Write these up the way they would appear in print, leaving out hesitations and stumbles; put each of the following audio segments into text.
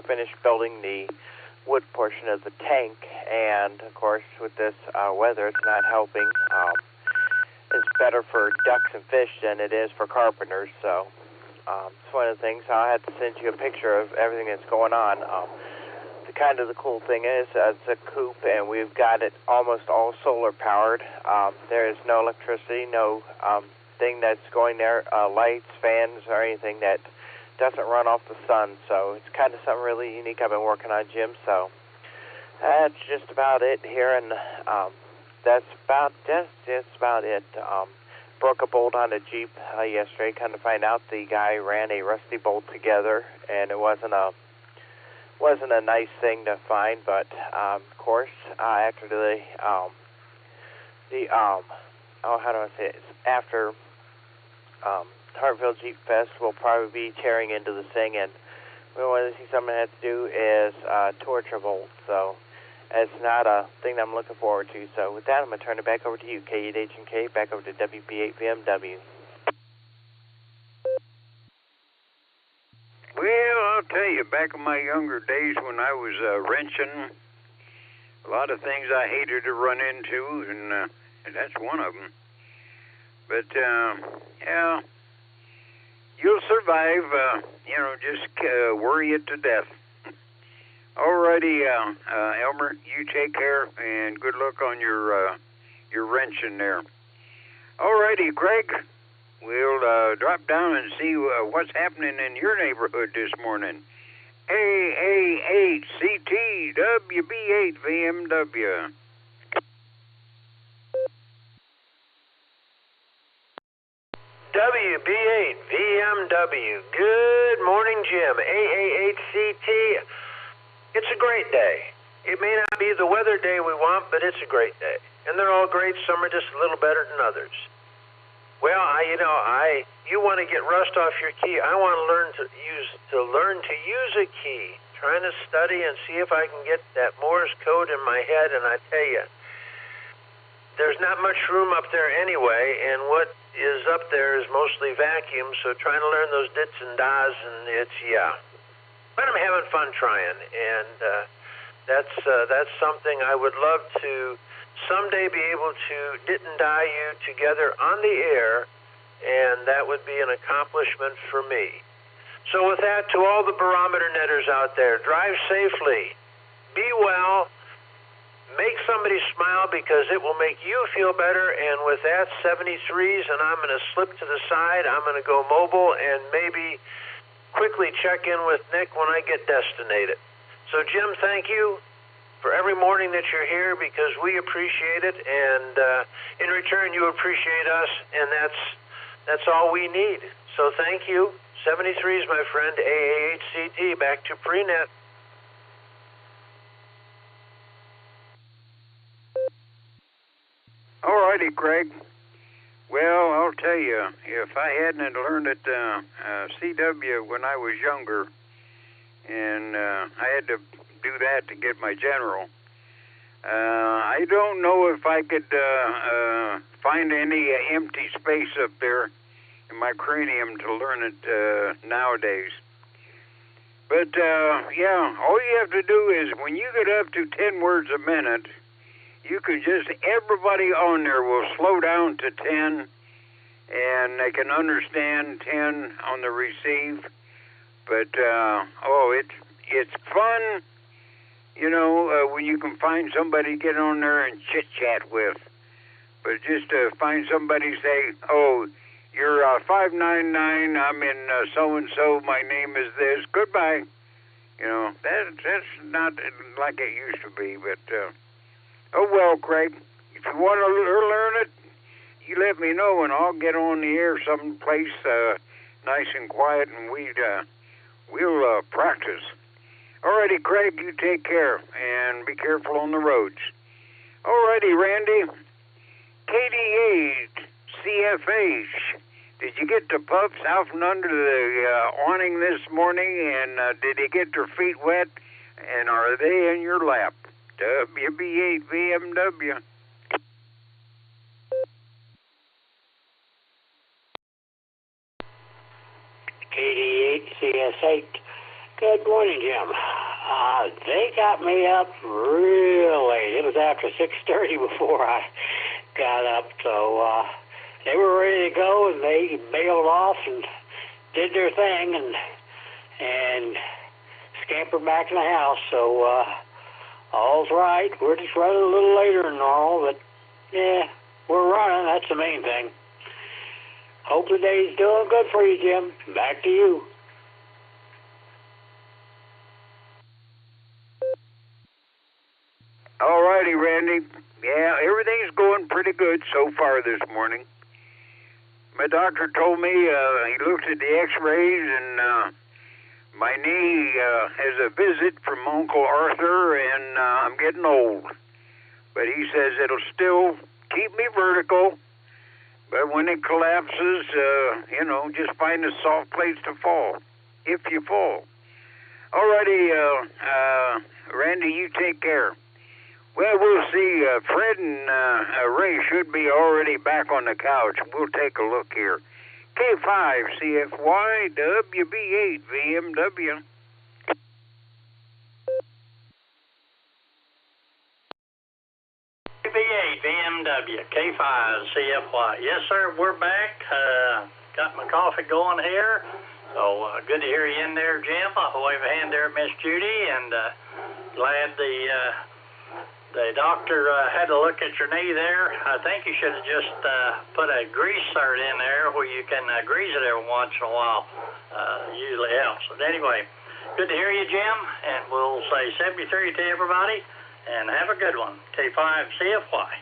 finished building the wood portion of the tank, and of course with this weather it's not helping. It's better for ducks and fish than it is for carpenters, so it's one of the things. I had to send you a picture of everything that's going on. The cool thing is it's a coop, and we've got it almost all solar powered. There is no electricity, no thing that's going there, lights, fans, or anything that doesn't run off the sun. So it's kind of something really unique I've been working on, Jim. So that's just about it here, and that's about it. Broke a bolt on a Jeep yesterday. Kind of find out the guy ran a rusty bolt together, and it wasn't a nice thing to find. But of course, after after Hartville Jeep Fest, we'll probably be tearing into this thing, and we want to see something I have to do is torch a bolt. So it's not a thing that I'm looking forward to. So with that, I'm going to turn it back over to you, K8H&K, back over to WB8VMW. Well, I'll tell you, back in my younger days when I was wrenching, a lot of things I hated to run into, and that's one of them. But, yeah, you'll survive, just worry it to death. Alrighty, Elmer, you take care, and good luck on your wrenching there. Alrighty, Greg, we'll drop down and see what's happening in your neighborhood this morning. AAHCT WB8VMW. WB8VMW. Good morning, Jim. AAHCT. It's a great day. It may not be the weather day we want, but it's a great day. And they're all great. Some are just a little better than others. Well, you want to get rust off your key. I want to learn to use a key. Trying to study and see if I can get that Morse code in my head, and I tell you, there's not much room up there anyway, and what is up there is mostly vacuum, so trying to learn those dits and das, and but I'm having fun trying, and that's something I would love to someday be able to dit and die you together on the air, and that would be an accomplishment for me. So with that, to all the Barometer Netters out there, drive safely, be well, make somebody smile because it will make you feel better. And with that, 73s, and I'm going to slip to the side. I'm going to go mobile and maybe quickly check in with Nick when I get destinated. So, Jim, thank you for every morning that you're here because we appreciate it, and in return, you appreciate us, and that's all we need. So thank you. 73s, my friend. AAHCT, back to Prenet. All righty, Craig. Well, I'll tell you, if I hadn't learned at CW when I was younger, and I had to do that to get my general, I don't know if I could find any empty space up there in my cranium to learn it nowadays. But, yeah, all you have to do is when you get up to 10 words a minute, you can just, everybody on there will slow down to 10, and they can understand 10 on the receive. But, it's fun, when you can find somebody to get on there and chit-chat with. But just to find somebody say, oh, you're 599, I'm in so-and-so, my name is this, goodbye. That's not like it used to be, but, oh well, Craig, if you want to learn it, you let me know and I'll get on the air someplace nice and quiet and we'll practice. Alrighty, Craig, you take care and be careful on the roads. Alrighty, Randy, KD8, CFH, did you get the pups out from under the awning this morning, and did they get their feet wet, and are they in your lap? WB8VMW. KD8, CS8. Good morning, Jim. They got me up real late. It was after 6:30 before I got up, so they were ready to go, and they bailed off and did their thing and scampered back in the house. So all's right. We're just running a little later than normal, but yeah, we're running. That's the main thing. Hope the day's doing good for you, Jim. Back to you. All righty, Randy. Yeah, everything's going pretty good so far this morning. My doctor told me he looked at the x-rays, and my knee has a visit from Uncle Arthur, and I'm getting old. But he says it'll still keep me vertical, but when it collapses, just find a soft place to fall, if you fall. All righty, Randy, you take care. Well, we'll see. Fred and Ray should be already back on the couch. We'll take a look here. K5 CFY WB8 VMW. WB8 VMW K5 CFY. Yes, sir. We're back. Got my coffee going here. So good to hear you in there, Jim. I'll wave a hand there at Miss Judy, and glad the doctor had to look at your knee there. I think you should have just put a grease cert in there where you can grease it every once in a while. Usually helps. But anyway, good to hear you, Jim, and we'll say 73 to everybody, and have a good one. K5 CFY.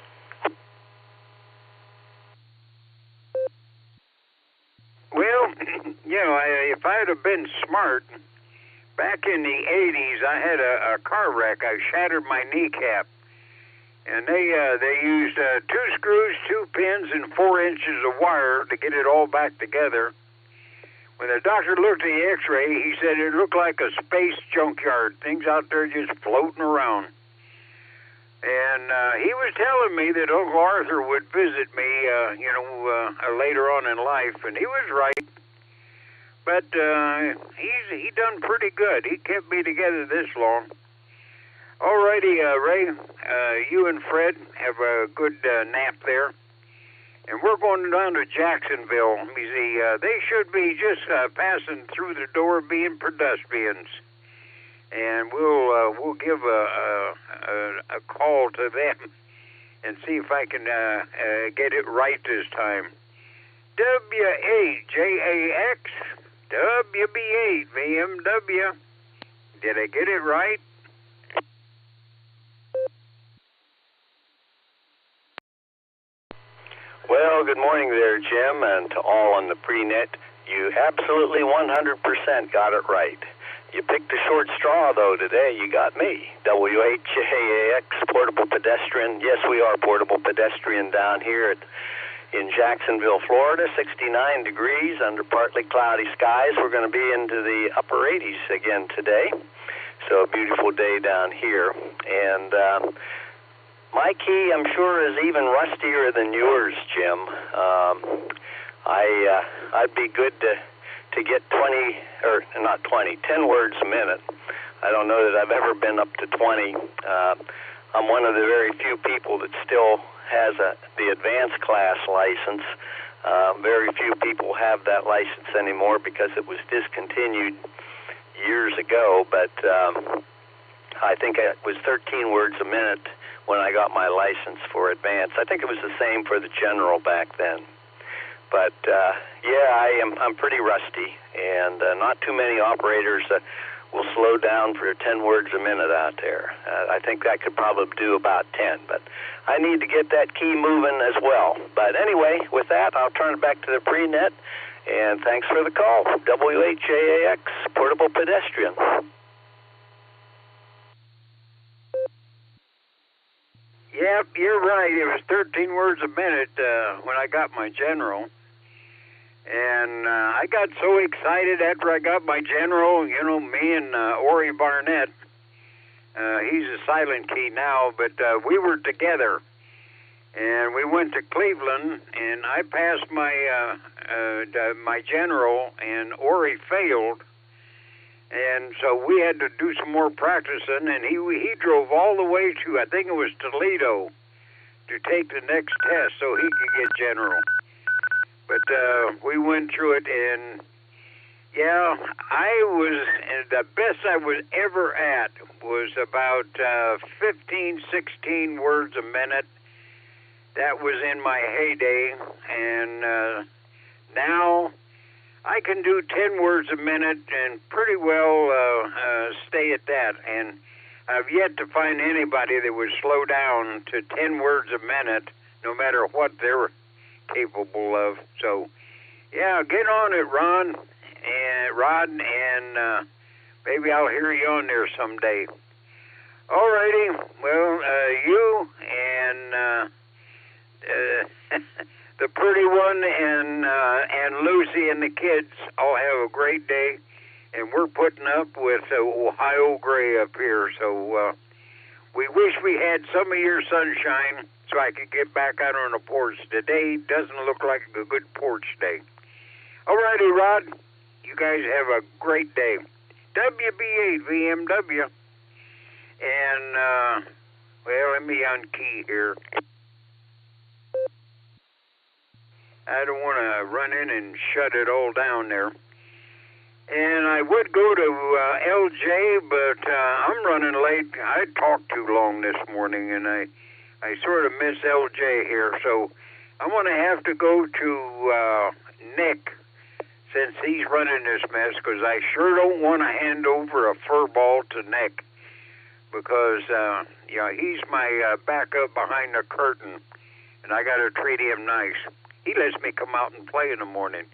Well, if I'd have been smart, back in the 80s, I had a car wreck. I shattered my kneecap. And they used 2 screws, 2 pins, and 4 inches of wire to get it all back together. When the doctor looked at the x-ray, he said it looked like a space junkyard. Things out there just floating around. And he was telling me that Uncle Arthur would visit me, later on in life, and he was right. But he done pretty good. He kept me together this long. All righty, Ray, you and Fred have a good nap there. And we're going down to Jacksonville. Let me see, they should be just passing through the door being pedestrians. And we'll give a call to them and see if I can get it right this time. WAJAX, WB8 VMW. Did I get it right? Well, good morning there, Jim, and to all on the pre-net. You absolutely 100% got it right. You picked a short straw, though, today. You got me. WHAAX, portable pedestrian. Yes, we are portable pedestrian down here in Jacksonville, Florida. 69 degrees under partly cloudy skies. We're going to be into the upper 80s again today. So a beautiful day down here. And my key, I'm sure, is even rustier than yours, Jim. I'd be good to get 10 words a minute. I don't know that I've ever been up to 20. I'm one of the very few people that still has the advanced class license. Very few people have that license anymore because it was discontinued years ago, but I think it was 13 words a minute when I got my license for advanced. I think it was the same for the general back then. But I'm pretty rusty, and not too many operators will slow down for 10 words a minute out there. I think I could probably do about 10, but I need to get that key moving as well. But anyway, with that, I'll turn it back to the pre-net, and thanks for the call. WHAAX, portable pedestrian. Yep, you're right. It was 13 words a minute when I got my general. And I got so excited after I got my general, me and Ori Barnett. He's a silent key now, but we were together. And we went to Cleveland, and I passed my general, and Ori failed. And so we had to do some more practicing, and he drove all the way to, I think it was Toledo, to take the next test so he could get general. But we went through it, and yeah, the best I was ever at was about 15, 16 words a minute. That was in my heyday, and now I can do 10 words a minute and pretty well stay at that. And I've yet to find anybody that would slow down to 10 words a minute, no matter what they're capable of. So, yeah, get on it, Rod, and maybe I'll hear you on there someday. All righty. Well, you and the pretty one and Lucy and the kids all have a great day, and we're putting up with Ohio gray up here. So we wish we had some of your sunshine so I could get back out on the porch. Today doesn't look like a good porch day. All righty, Rod. You guys have a great day. WB8 VMW. And, well, let me unkey here. I don't want to run in and shut it all down there. And I would go to LJ, but I'm running late. I talked too long this morning, and I sort of miss LJ here. So I'm going to have to go to Nick, since he's running this mess, because I sure don't want to hand over a fur ball to Nick, because he's my backup behind the curtain, and I got to treat him nice. He lets me come out and play in the morning.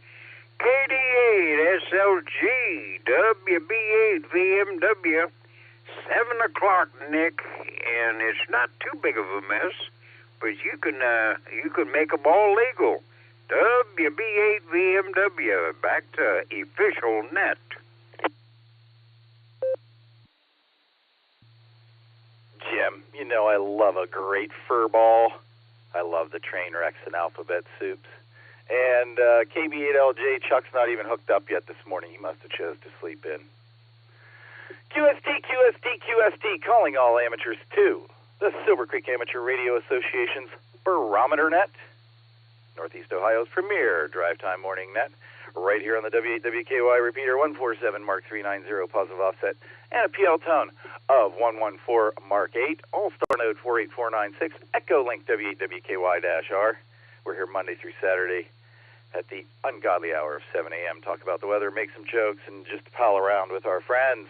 KD8 SLG WB8 VMW, 7 o'clock, Nick, and it's not too big of a mess, but you can make them all legal. WB8 VMW, back to official net. Jim, you know I love a great fur ball. I love the train wrecks and alphabet soups. And KB8LJ, Chuck's not even hooked up yet this morning. He must have chose to sleep in. QSD, calling all amateurs to the Silvercreek Amateur Radio Association's Barometer Net, Northeast Ohio's premier drive time morning net, right here on the W8WKY repeater 147 Mark 390 positive offset, and a PL tone of 114 Mark 8, Allstar Node 48496, EchoLink W8WKY-R. We're here Monday through Saturday at the ungodly hour of 7 a.m. Talk about the weather, make some jokes, and just pal around with our friends.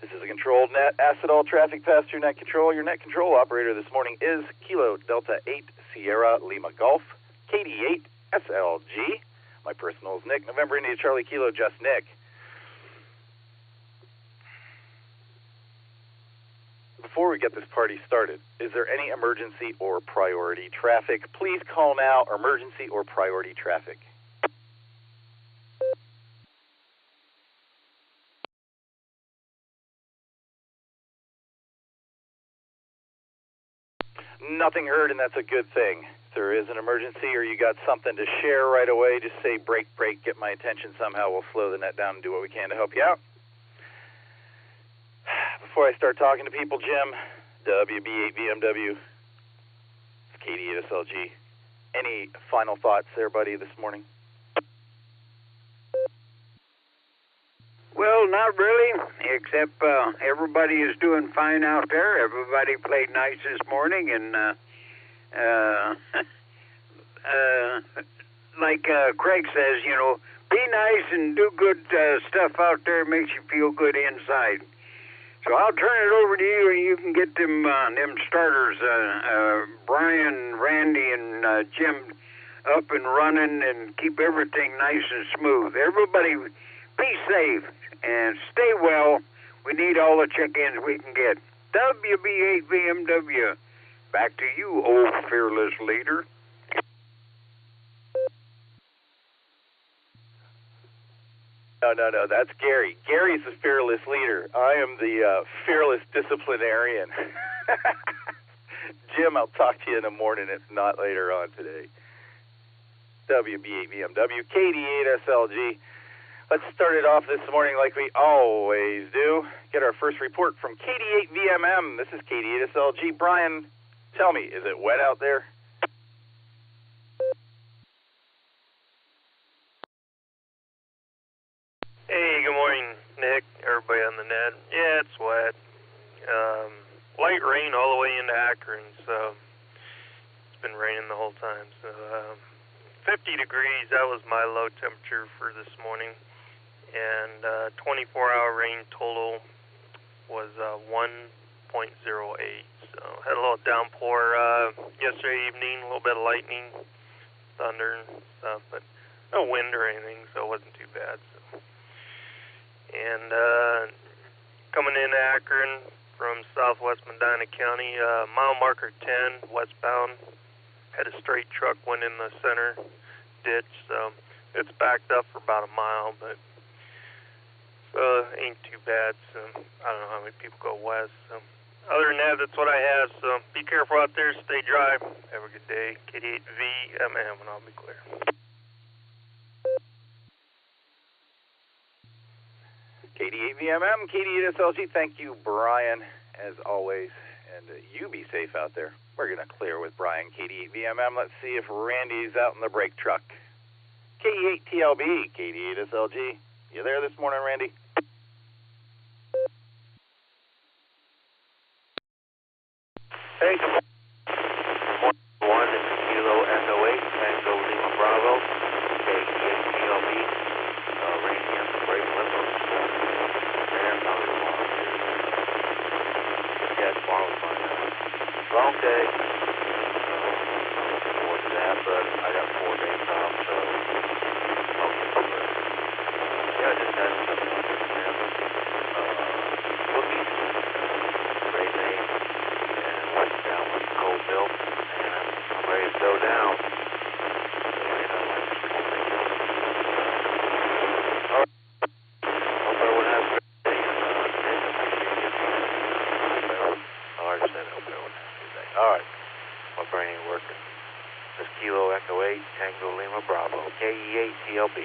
This is a controlled net. Acid all traffic past your net control. Your net control operator this morning is Kilo Delta 8 Sierra Lima Golf, KD8 SLG. My personal is Nick. November India Charlie Kilo, just Nick. Before we get this party started, is there any emergency or priority traffic? Please call now, emergency or priority traffic. Nothing heard, and that's a good thing. If there is an emergency or you got something to share right away, just say break, get my attention somehow. We'll slow the net down and do what we can to help you out. Before I start talking to people, Jim, WB8 VMW, KD8 SLG, any final thoughts there, buddy, this morning? Well, not really, except everybody is doing fine out there. Everybody played nice this morning, and like Craig says, be nice and do good stuff out there. Makes you feel good inside. So I'll turn it over to you, and you can get them starters, Brian, Randy, and Jim up and running, and keep everything nice and smooth. Everybody be safe and stay well. We need all the check-ins we can get. WB8 VMW, back to you, old fearless leader. No, that's Gary. Gary's the fearless leader. I am the fearless disciplinarian. Jim, I'll talk to you in the morning, if not later on today. WB8 VMW, KD8 SLG. Let's start it off this morning like we always do. Get our first report from KD8VMM. This is KD8SLG. Brian, tell me, is it wet out there? Hey, good morning, Nick, everybody on the net. Yeah, it's wet. Light rain all the way into Akron, so it's been raining the whole time. So 50 degrees, that was my low temperature for this morning. And 24-hour rain total was 1.08. So had a little downpour yesterday evening, a little bit of lightning, thunder and stuff, but no wind or anything, so it wasn't too bad. So. And coming in Akron from southwest Medina County, mile marker 10 westbound, had a straight truck went in the center ditch, so it's backed up for about a mile, but ain't too bad. So I don't know how many people go west. So other than that, that's what I have. So be careful out there, stay dry. Have a good day. KD8VMM, and I'll be clear. KD8VMM, KD8SLG. Thank you, Brian, as always. And you be safe out there. We're going to clear with Brian, KD8VMM. Let's see if Randy's out in the brake truck. KD8TLB, KD8SLG. You there this morning, Randy? Hey, good morning. 1 Kilo Echo 8, Tango Lima Bravo, KD8TLB, Randy on the brake limbo. And probably tomorrow. Yeah, tomorrow's fine. Long day. Looking forward to that, but I got 4 days off, so I'll get to it. Yeah, I just had some cookies, great name, and went down with cold milk, and I'm ready to go down. Hope everyone has a great day. All right, my brain ain't working. This Kilo Echo 8, Tango Lima Bravo, KE8TLB.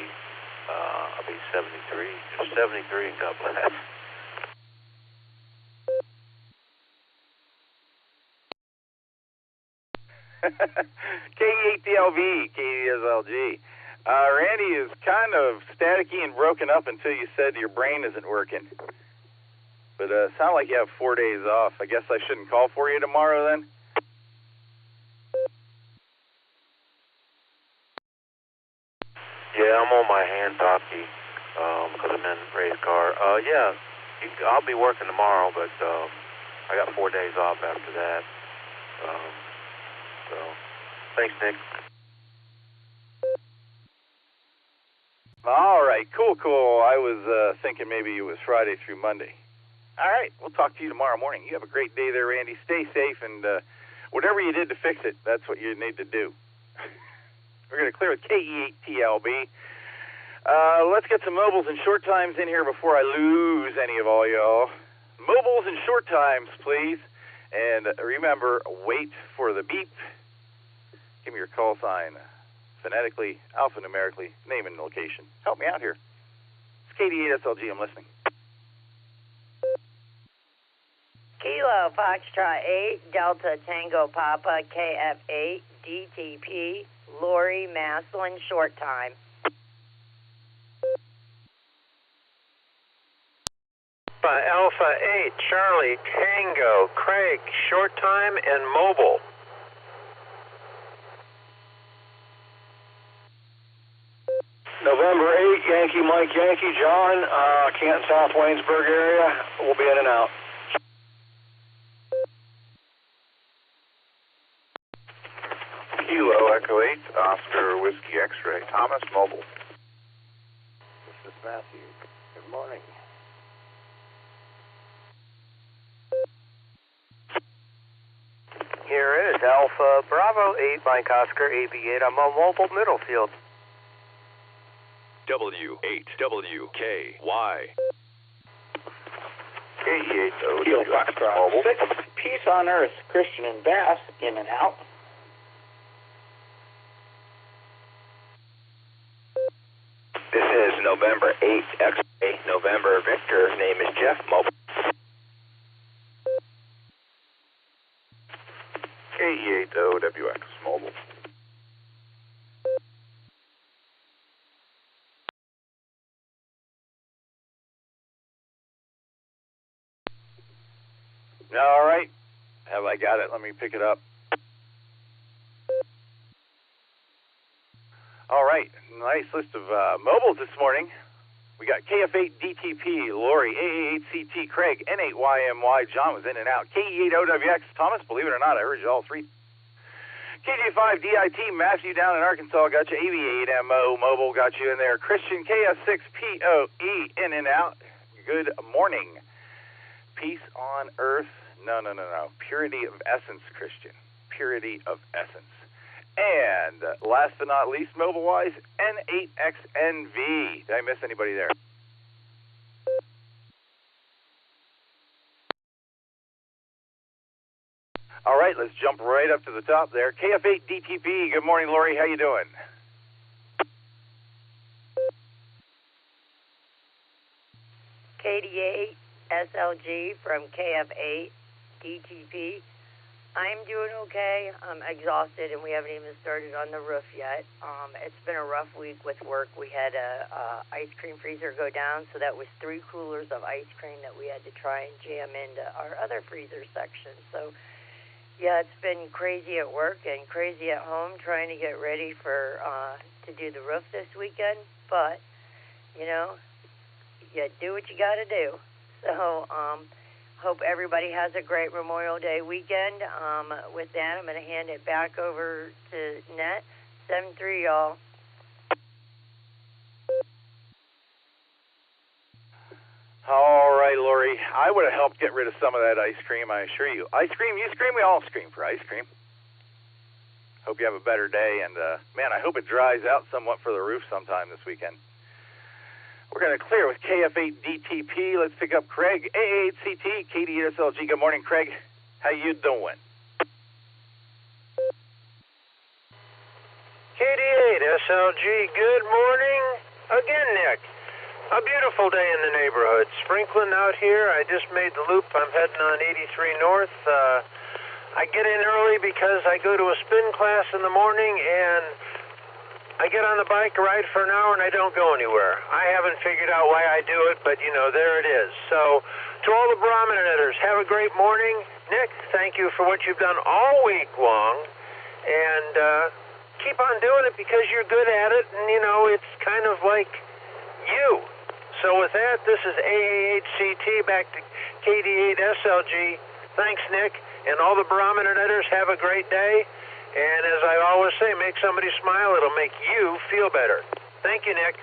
I'll be 73. Just 73 and God bless. KE8TLB, KDSLG. Randy is kind of staticky and broken up until you said your brain isn't working. But sound like you have 4 days off. I guess I shouldn't call for you tomorrow then? Yeah, I'm on my hand talkie because I'm in Ray's car. Yeah, I'll be working tomorrow, but I got 4 days off after that. So, thanks, Nick. All right, cool. I was thinking maybe it was Friday through Monday. All right, we'll talk to you tomorrow morning. You have a great day there, Randy. Stay safe, and whatever you did to fix it, that's what you need to do. We're going to clear with KE8TLB. Let's get some mobiles and short times in here before I lose any of all y'all. Mobiles and short times, please. And remember, wait for the beep. Give me your call sign. Phonetically, alphanumerically, name and location. Help me out here. It's KD8SLG. I'm listening. Kilo Foxtrot 8, Delta Tango Papa, KF8, DTP, Lori Maslin, short time. Alpha 8, Charlie Tango, Craig, short time and mobile. November 8, Yankee Mike, Yankee John, Canton, South Waynesburg area. We'll be in and out. Kilo Echo 8, Oscar Whiskey X-Ray, Thomas Mobile. This is Matthew. Good morning. Here is Alpha Bravo 8, Mike Oscar, AB8. I'm on mobile Middlefield. W8WKY. KE8 Kilo Foxtrot 6, Peace on Earth, Christian and Bass, in and out. This is November 8, KE8OWX Mobile. All right. Have I got it? Let me pick it up. All right. Nice list of mobiles this morning. We got KF8DTP, Lori, AA8CT, Craig, N8YMY, John was in and out, KE8OWX, Thomas, believe it or not, I heard you all three. KJ5DIT, Matthew down in Arkansas, got you, AV8MO, Mobile, got you in there, Christian, KS6POE, in and out, good morning. Peace on earth, no, purity of essence, Christian, purity of essence. And last but not least, mobile-wise, N8XNV. Did I miss anybody there? All right, let's jump right up to the top there. KF8DTP, good morning, Lori. How you doing? KD8 SLG from KF8 DTP. I'm doing okay. I'm exhausted, and we haven't even started on the roof yet. It's been a rough week with work. We had a ice cream freezer go down, so that was 3 coolers of ice cream that we had to try and jam into our other freezer section. So, yeah, it's been crazy at work and crazy at home trying to get ready for to do the roof this weekend. But, you know, you do what you got to do. So, hope everybody has a great Memorial Day weekend. With that, I'm going to hand it back over to Net. 7-3, y'all. All right, Lori. I would have helped get rid of some of that ice cream, I assure you. Ice cream, you scream, we all scream for ice cream. Hope you have a better day, and, man, I hope it dries out somewhat for the roof sometime this weekend. We're going to clear with KF8DTP. Let's pick up Craig, AA8CT, KD8SLG. Good morning, Craig. How you doing? KD8SLG, good morning. Again, Nick. A beautiful day in the neighborhood. Sprinkling out here. I just made the loop. I'm heading on 83 North. I get in early because I go to a spin class in the morning, and I get on the bike, ride for an hour, and I don't go anywhere. I haven't figured out why I do it, but, you know, there it is. So, to all the Barometer Netters, have a great morning. Nick, thank you for what you've done all week long. And keep on doing it because you're good at it, and, you know, it's kind of like you. So with that, this is AA8CT back to KD8SLG. Thanks, Nick. And all the Barometer Netters, have a great day. And as I always say, make somebody smile. It'll make you feel better. Thank you, Nick.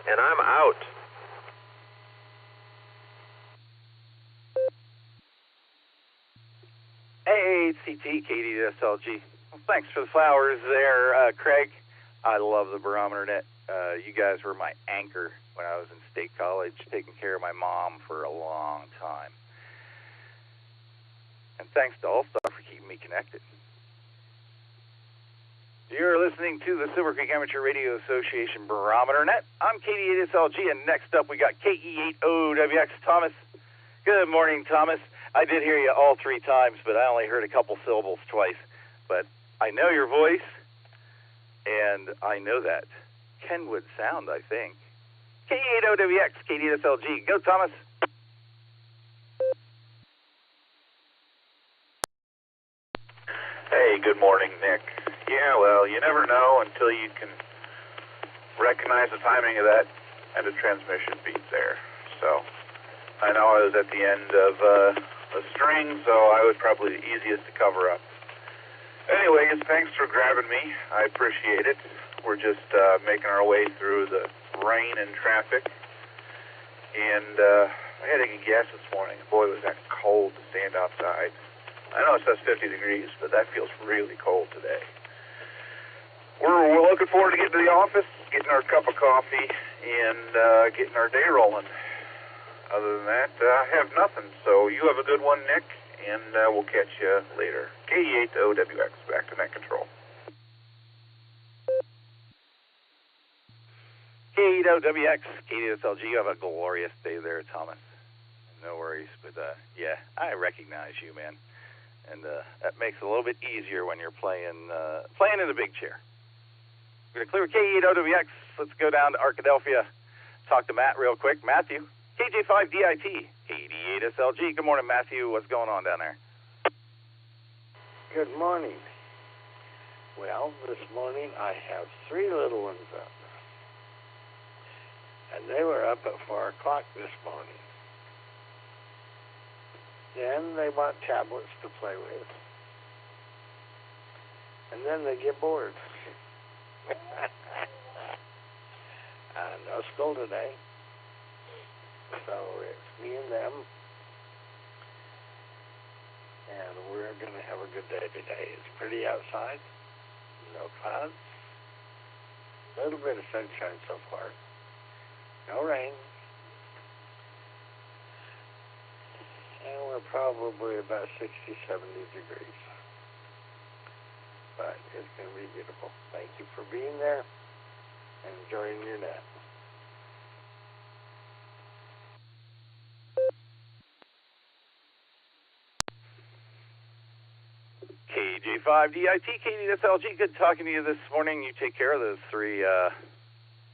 And I'm out. AA8CT, KD8SLG. Well, thanks for the flowers there, Craig. I love the Barometer Net. You guys were my anchor when I was in State College, taking care of my mom for a long time. And thanks to Allstar for keeping me connected. You're listening to the Silvercreek Amateur Radio Association Barometer Net. I'm KD8SLG, and next up we got KE8OWX. Thomas. Good morning, Thomas. I did hear you all 3 times, but I only heard a couple syllables twice. But I know your voice, and I know that Kenwood sound, I think. KE8OWX, KD8SLG. Go, Thomas. Hey, good morning, Nick. Yeah, well, you never know until you can recognize the timing of that end of transmission beat there. So I know I was at the end of a string, so I was probably the easiest to cover up. Anyways, thanks for grabbing me. I appreciate it. We're just making our way through the rain and traffic. And I had to get gas this morning. Boy, was that cold to stand outside. I know it says 50 degrees, but that feels really cold today. We're looking forward to getting to the office, getting our cup of coffee, and getting our day rolling. Other than that, I have nothing. So you have a good one, Nick, and we'll catch you later. KE8OWX, back to net control. KE8OWX, KD8SLG, you have a glorious day there, Thomas. No worries, but yeah, I recognize you, man. And that makes it a little bit easier when you're playing in a big chair. We're going to clear KE8OWX. Let's go down to Arkadelphia. Talk to Matt real quick. Matthew, KJ5DIT, KD8SLG. Good morning, Matthew. What's going on down there? Good morning. Well, this morning I have 3 little ones up. And they were up at 4 o'clock this morning. Then they want tablets to play with. And then they get bored. No school today. So it's me and them. And we're going to have a good day today. It's pretty outside. No clouds. A little bit of sunshine so far. No rain. And we're probably about 60, 70 degrees. But it's going to be beautiful. Thank you for being there and enjoying your net. KJ5DIT, KD8SLG. Good talking to you this morning. You take care of those 3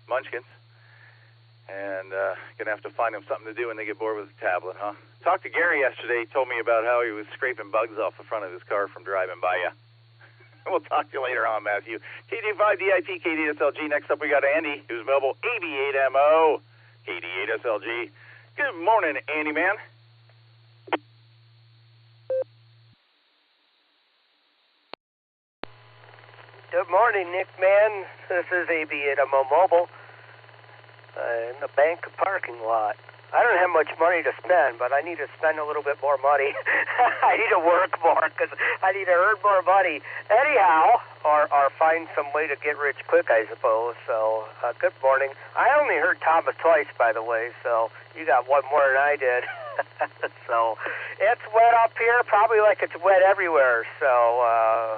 munchkins. And going to have to find them something to do when they get bored with the tablet, huh? Talked to Gary yesterday. He told me about how he was scraping bugs off the front of his car from driving by you. We'll talk to you later on, Matthew. KJ5DIT, KD8SLG. Next up, we got Andy, who's mobile, AB8MO, KD8SLG. Good morning, Andy, man. Good morning, Nick, man. This is AB8MO Mobile in the bank parking lot. I don't have much money to spend, but I need to spend a little bit more money. I need to work more because I need to earn more money. Anyhow, or find some way to get rich quick, I suppose. So, good morning. I only heard Thomas twice, by the way, so you got one more than I did. So, it's wet up here, probably like it's wet everywhere. So,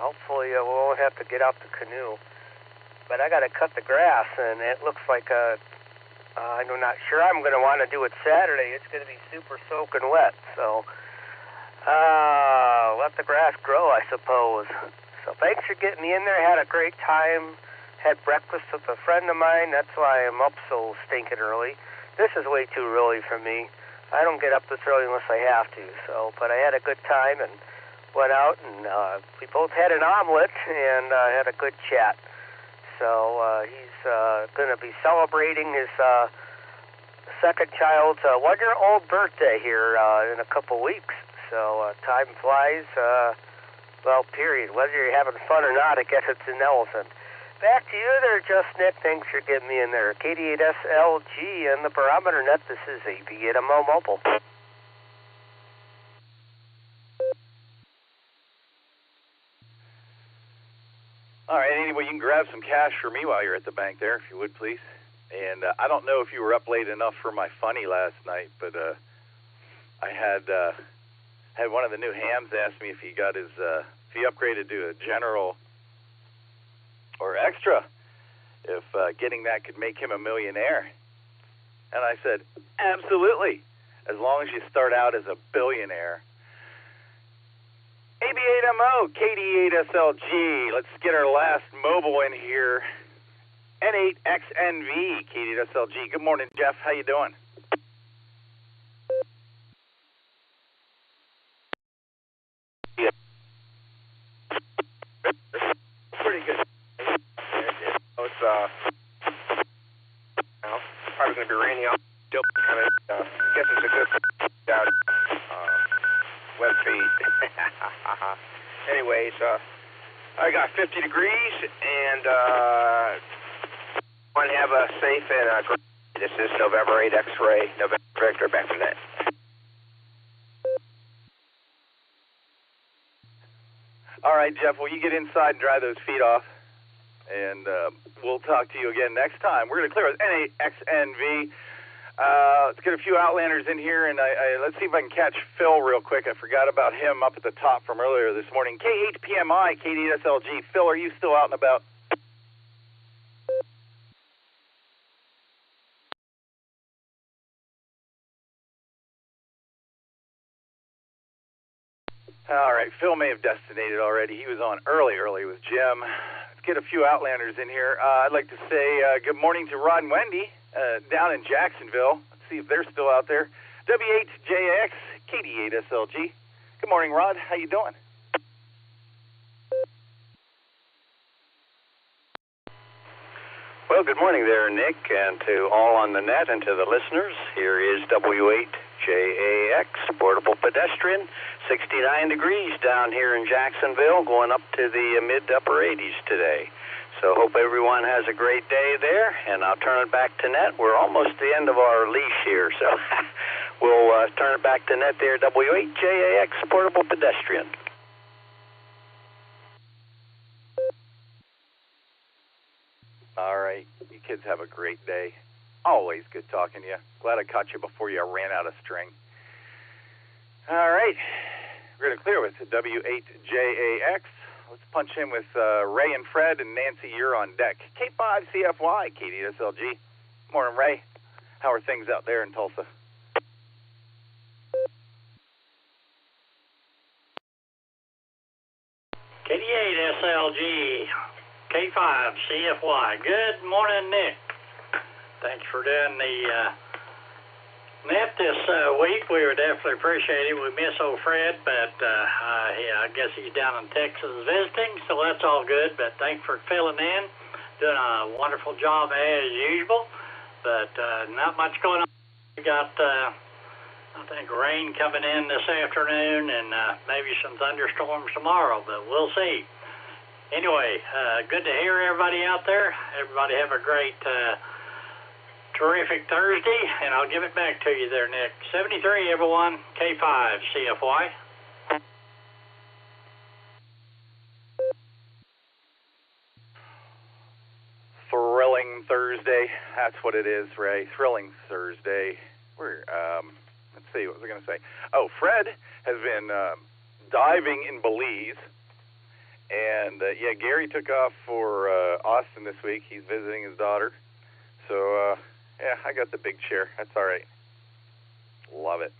hopefully we won't have to get out the canoe. But I got to cut the grass, and it looks like I'm not sure I'm going to want to do it Saturday. It's going to be super soaking wet. So, let the grass grow, I suppose. So thanks for getting me in there. Had a great time. Had breakfast with a friend of mine. That's why I'm up so stinking early. This is way too early for me. I don't get up this early unless I have to. So, but I had a good time and went out, and we both had an omelet and had a good chat. So he's going to be celebrating his second child's 1-year-old birthday here in a couple weeks. So time flies, well, period. Whether you're having fun or not, I guess it's an elephant. Back to you there, Just Nick. Thanks for getting me in there. KD8SLG and the Barometer Net. This is AB8MO Mobile. All right, anyway, you can grab some cash for me while you're at the bank there, if you would, please. And I don't know if you were up late enough for my funny last night, but I had one of the new hams ask me if he got his if he upgraded to a general or extra, if getting that could make him a millionaire. And I said, absolutely, as long as you start out as a billionaire. AB8MO, KD8SLG. Let's get our last mobile in here. N8XNV, KD8SLG. Good morning, Jeff. How you doing? Yeah. Pretty good. It's probably going to be rainy out. Still kind of, I guess it's a good down web feed. Anyways, I got 50 degrees and want to have a safe and this is November 8 X-ray, November Victor, back from that. All right, Jeff, well, you get inside and dry those feet off, and we'll talk to you again next time. We're going to clear with N8XNV. Let's get a few Outlanders in here, and let's see if I can catch Phil real quick. I forgot about him up at the top from earlier this morning. KHPMI, KD8SLG. Phil, are you still out and about? All right, Phil may have destinated already. He was on early with Jim. Let's get a few Outlanders in here. I'd like to say good morning to Rod and Wendy down in Jacksonville. Let's see if they're still out there. W8JX, KD8SLG. Good morning, Rod. How you doing? Well, good morning there, Nick, and to all on the net and to the listeners. Here is W8JAX, portable pedestrian, 69 degrees down here in Jacksonville, going up to the mid to upper 80s today. So hope everyone has a great day there, and I'll turn it back to Net. We're almost at the end of our leash here, so we'll turn it back to Net there, W8JAX, portable pedestrian. All right. You kids have a great day. Always good talking to you. Glad I caught you before you ran out of string. All right. We're going to clear with W8JAX. Let's punch in with Ray and Fred and Nancy. You're on deck. K5CFY, KD8SLG. Morning, Ray. How are things out there in Tulsa? KD8SLG. K5CFY. Good morning, Nick. Thanks for doing the net this week. We would definitely appreciate it. We miss old Fred, but yeah, I guess he's down in Texas visiting, so that's all good. But thanks for filling in. Doing a wonderful job as usual, but not much going on. We got, I think, rain coming in this afternoon and maybe some thunderstorms tomorrow, but we'll see. Anyway, good to hear everybody out there. Everybody have a great, terrific Thursday, and I'll give it back to you there, Nick. 73, everyone. K5CFY. Thrilling Thursday. That's what it is, Ray. Thrilling Thursday. We're, let's see, what was I going to say? Oh, Fred has been diving in Belize. And, yeah, Gary took off for Austin this week. He's visiting his daughter. So, yeah, I got the big chair. That's all right. Love it.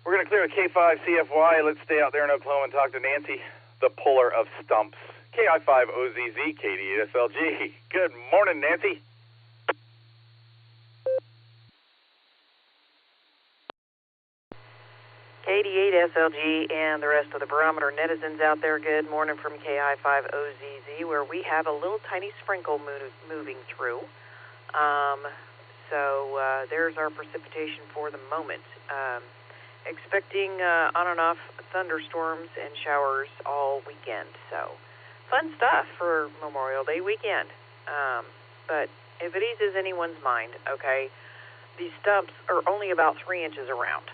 We're going to clear a K5CFY. Let's stay out there in Oklahoma and talk to Nancy, the puller of stumps. KI5OZZ, KD8SLG. Good morning, Nancy. KD8SLG and the rest of the Barometer netizens out there, good morning from KI5OZZ, where we have a little tiny sprinkle moving through. So there's our precipitation for the moment. Expecting on and off thunderstorms and showers all weekend. So fun stuff for Memorial Day weekend. But if it eases anyone's mind, okay, these stumps are only about 3 inches around.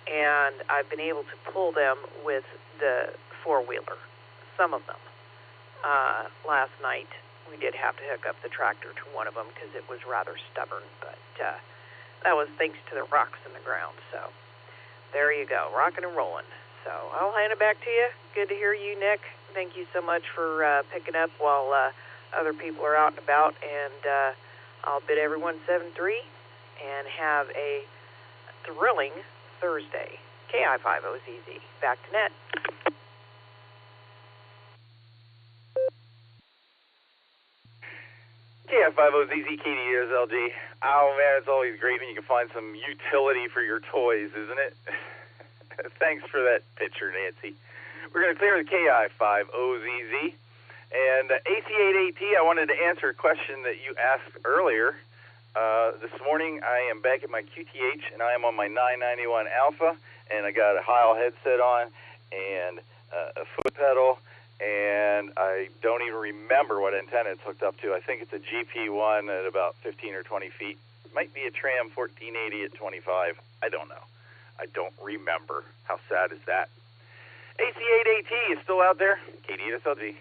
And I've been able to pull them with the four-wheeler, some of them. Last night, we did have to hook up the tractor to one of them because it was rather stubborn, but that was thanks to the rocks in the ground. So there you go, rocking and rolling. So I'll hand it back to you. Good to hear you, Nick. Thank you so much for picking up while other people are out and about, and I'll bid everyone 7-3 and have a thrilling Thursday. KI5OZZ. Back to Net. KI5OZZ, KD8SLG. Oh, man, it's always great when you can find some utility for your toys, isn't it? Thanks for that picture, Nancy. We're going to clear the KI5OZZ. And AC8AT, I wanted to answer a question that you asked earlier. This morning, I am back at my QTH, and I am on my 991 Alpha, and I got a Heil headset on, and a foot pedal, and I don't even remember what antenna it's hooked up to. I think it's a GP1 at about 15 or 20 feet. It might be a Tram 1480 at 25. I don't know. I don't remember. How sad is that? AC8AT is still out there. KD8SLG.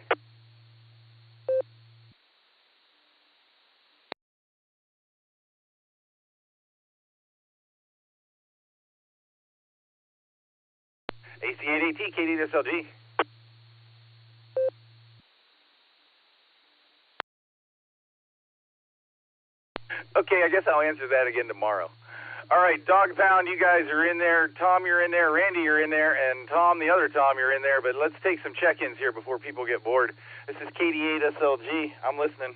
AC8AT, KD8SLG. Okay, I guess I'll answer that again tomorrow. All right, Dog Pound, you guys are in there. Tom, you're in there. Randy, you're in there. And Tom, the other Tom, you're in there. But let's take some check-ins here before people get bored. This is KD8SLG. I'm listening.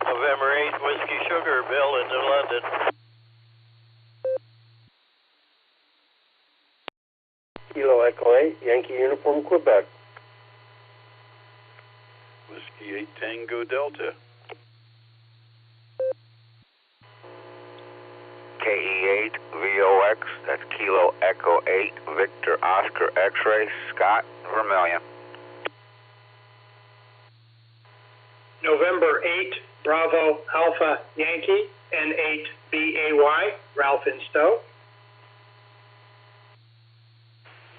November 8th, Whiskey Sugar, Bill in New London. Kilo Echo 8, Yankee Uniform, Quebec. Whiskey 8 Tango Delta. KE8 VOX, that's Kilo Echo 8, Victor Oscar X-Ray, Scott, Vermilion. November 8, Bravo Alpha Yankee, N8 BAY, Ralph in Stowe.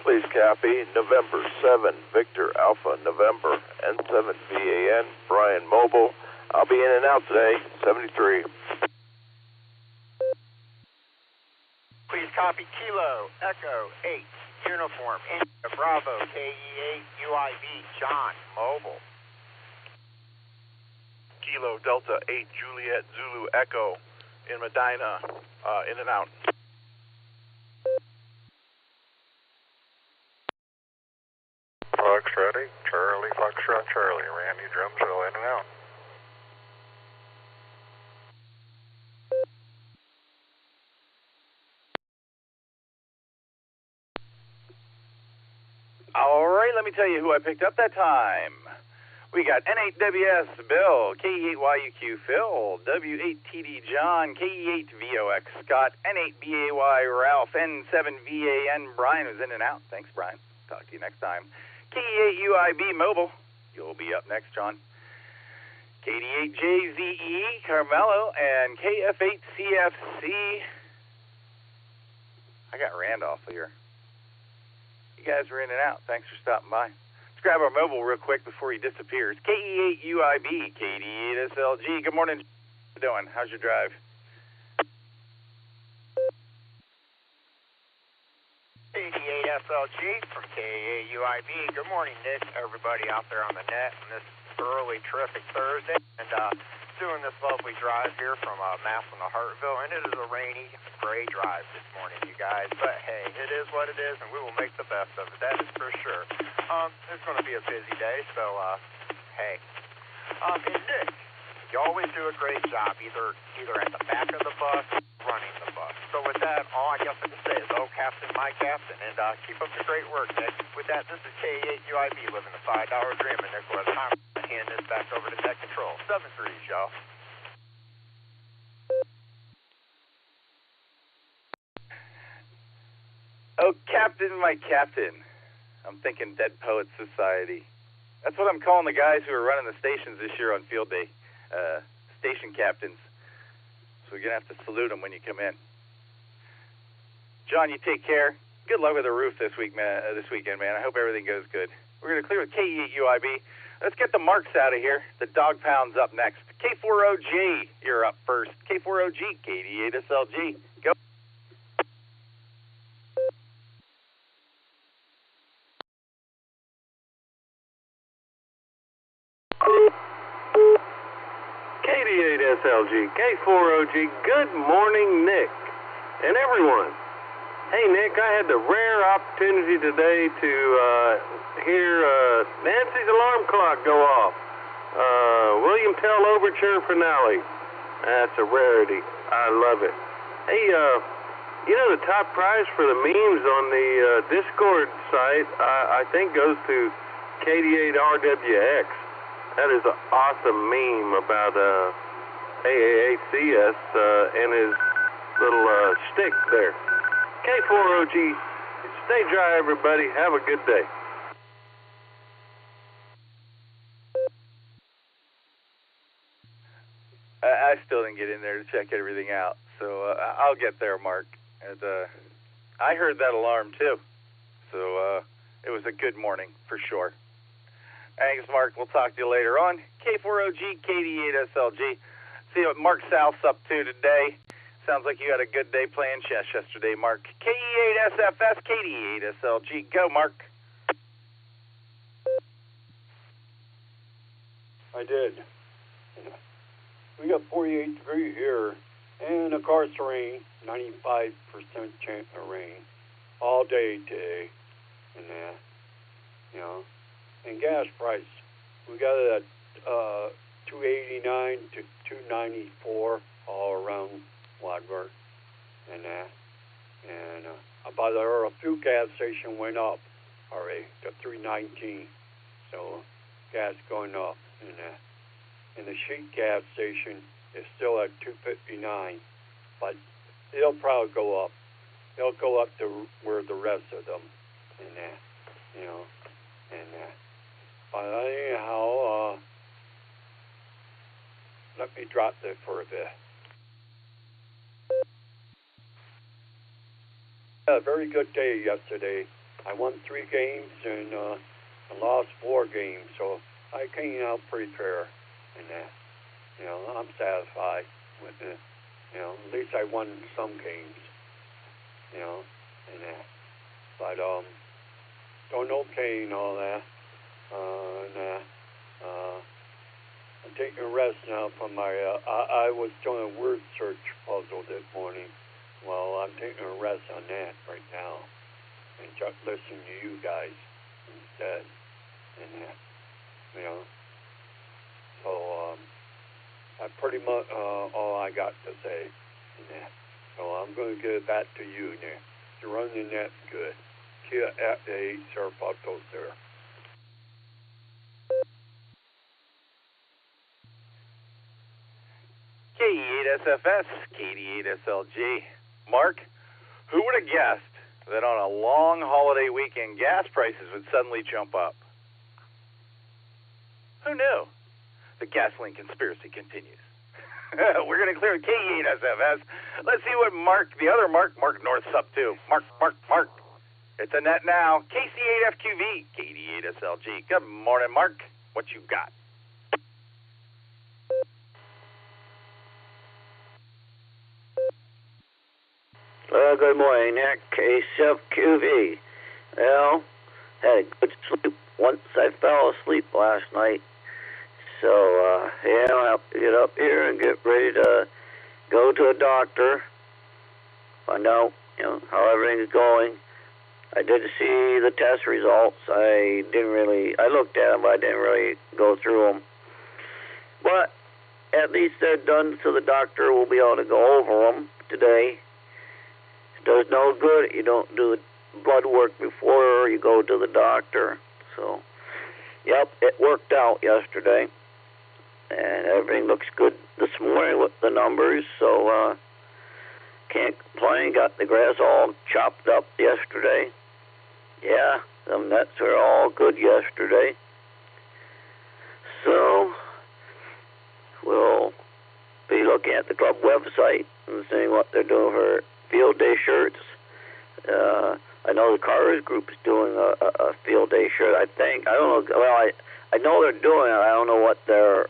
Please copy, November 7, Victor Alpha November, N7 VAN, Brian Mobile. I'll be in and out today, 73. Please copy Kilo Echo 8, Uniform, India Bravo, KE8 UIV, John, Mobile. Kilo Delta 8 Juliet Zulu Echo in Medina, in and out. Fox ready, Charlie, Foxtrot Charlie, Randy Drumsville in and out. All right, let me tell you who I picked up that time. We got N8WS Bill, KE8YUQ Phil, W8TD John, KE8VOX Scott, N8BAY Ralph, N7VAN Brian was in and out. Thanks, Brian. Talk to you next time. KE8UIB Mobile, you'll be up next, John. KD8JZE Carmelo, and KF8CFC. I got Randolph here. You guys were in and out. Thanks for stopping by. Let's grab our mobile real quick before he disappears. KE8UIB, KD8SLG. Good morning. How you doing? How's your drive? KD8SLG from KAUIB. Good morning, Nick, everybody out there on the net on this early, terrific Thursday. And doing this lovely drive here from Maslin to Hartville. And it is a rainy, gray drive this morning, you guys. But hey, it is what it is, and we will make the best of it. That is for sure. It's going to be a busy day, so hey. And Nick, you always do a great job, either at the back of the bus, running the bus. So with that, all I guess I can say is, oh, Captain, my Captain, and keep up the great work, Nick. With that, this is KE8UIB living the $5 dream, and Nick, it's time to hand this back over to Net Control. 7-3, y'all. Oh, Captain, my Captain. I'm thinking Dead Poets Society. That's what I'm calling the guys who are running the stations this year on field day. Station captains. So we're going to have to salute them when you come in. John, you take care. Good luck with the roof this weekend, man. I hope everything goes good. We're going to clear with KE8UIB. Let's get the marks out of here. The Dog Pound's up next. K4OG, you're up first. K4OG, KD8SLG. Go. KD8SLG, K4OG, good morning, Nick, and everyone. Hey, Nick, I had the rare opportunity today to hear Nancy's alarm clock go off. William Tell Overture finale. That's a rarity. I love it. Hey, you know, the top prize for the memes on the Discord site, I think goes to KD8RWX. That is an awesome meme about AAHCS and his little stick there. K4OG, stay dry, everybody. Have a good day. I still didn't get in there to check everything out, so I'll get there, Mark. And I heard that alarm, too, so it was a good morning, for sure. Thanks, Mark. We'll talk to you later on. K4OG, KD8SLG. See what Mark South's up to today. Sounds like you had a good day playing chess yesterday, Mark. KE8SFS, KD8SLG. Go, Mark. I did. We got 48 degrees here And, of course, rain, 95% chance of rain all day today. And, and gas price, we got it at $2.89 to $2.94 all around Wadworth. And about our fuel gas station went up already to $3.19. So gas going up. And the sheet gas station is still at $2.59, but it'll probably go up. It'll go up to where the rest of them, but anyhow, let me drop this for a bit. A very good day yesterday. I won 3 games and I lost 4 games, so I came out pretty fair. And I'm satisfied with it. At least I won some games. But doing okay and all that. I'm taking a rest now from my. I was doing a word search puzzle this morning. Well, I'm taking a rest on that right now, and just listening to you guys instead. And so that's pretty much all I got to say. So I'm going to give it back to you now. You're running that good. Kia at the 8 Sarpatos there. KE8SFS, KD8SLG. Mark, who would have guessed that on a long holiday weekend gas prices would suddenly jump up? Who knew? The gasoline conspiracy continues. We're going to clear KE8SFS. Let's see what the other Mark North's up to. Mark. It's a net now. KC8FQV, KD8SLG. Good morning, Mark. What you got? Good morning, Nick. KCFQV. Well, had a good sleep once I fell asleep last night. So, I'll have to get up here and get ready to go to a doctor, find out, how everything's going. I did see the test results. I looked at them, but I didn't really go through them. But at least they're done, so the doctor will be able to go over them today. It does no good. You don't do the blood work before you go to the doctor. So, yep, it worked out yesterday. And everything looks good this morning with the numbers, so can't complain. Got the grass all chopped up yesterday. Yeah, the nets were all good yesterday. So we'll be looking at the club website and seeing what they're doing for field day shirts. I know the Cars Group is doing a field day shirt, I think. I don't know. Well, I know they're doing it. I don't know what they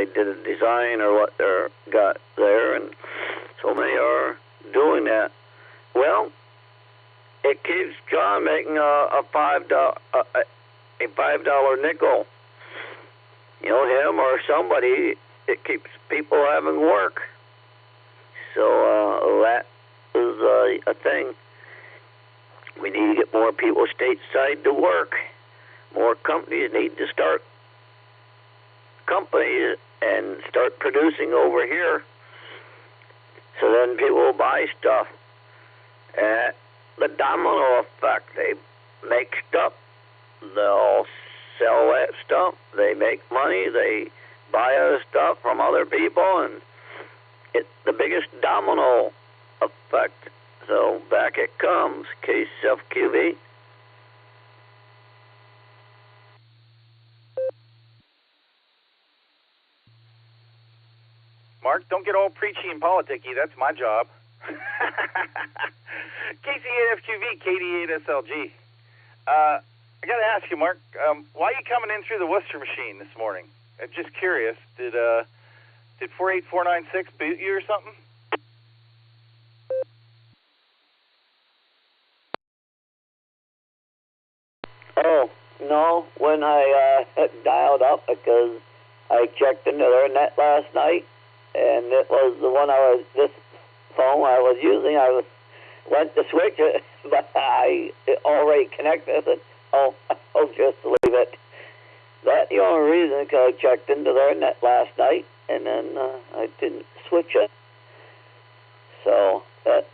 did a design or what they're got there, and so many are doing that. Well, it keeps John making a $5 nickel. Him or somebody. It keeps people having work. So that is a thing. We need to get more people stateside to work. More companies need to start companies and start producing over here, so then people will buy stuff. The domino effect, they make stuff, they'll sell that stuff, they make money, they buy other stuff from other people, and it's the biggest domino effect. So back it comes, KCFQV. Mark, don't get all preachy and politicky. That's my job. KC8FQV, KD8SLG. I got to ask you, Mark, why are you coming in through the Worcester machine this morning? I'm just curious. Did 48496 boot you or something? Oh, no. When I dialed up, because I checked into their net last night, and it was the one this phone I was using. I went to switch it, but I already connected it. I'll just leave it. That's the only reason, because I checked into their net last night, and then I didn't switch it. So that's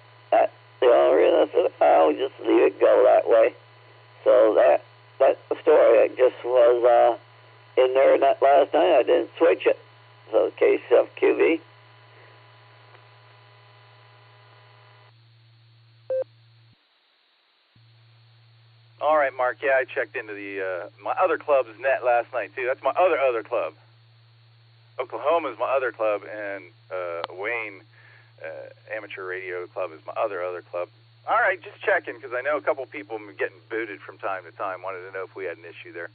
the only reason. I said I'll just leave it go that way. So that's the story. I just was in their net last night. I didn't switch it. So KCFQV. All right, Mark. Yeah, I checked into the my other club's net last night too. That's my other club. Oklahoma's my other club, and Wayne Amateur Radio Club is my other club. All right, just checking, because I know a couple people have been getting booted from time to time. Wanted to know if we had an issue there.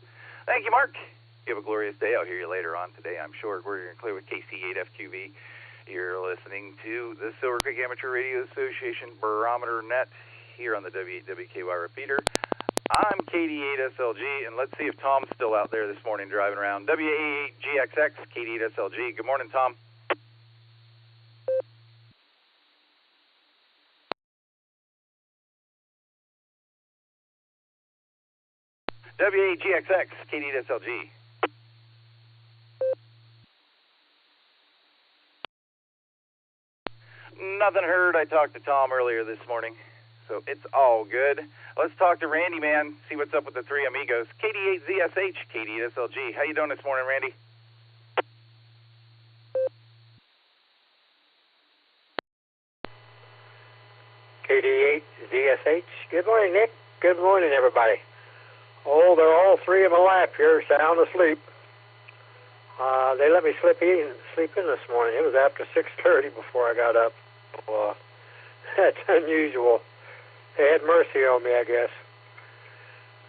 Thank you, Mark. You have a glorious day. I'll hear you later on today, I'm sure. We're going to clear with KC8FQV. You're listening to the Silvercreek Amateur Radio Association Barometer Net here on the W8WKY repeater. I'm KD8SLG, and let's see if Tom's still out there this morning driving around. WA8GXX, KD8SLG. Good morning, Tom. WA8GXX, KD8SLG. Nothing heard. I talked to Tom earlier this morning, so it's all good. Let's talk to Randy, man. See what's up with the three amigos. KD8ZSH, KD8SLG. How you doing this morning, Randy? KD8ZSH. Good morning, Nick. Good morning, everybody. Oh, they're all three in my lap here, sound asleep. They let me sleep in this morning. It was after 6:30 before I got up. So, that's unusual. They had mercy on me, I guess.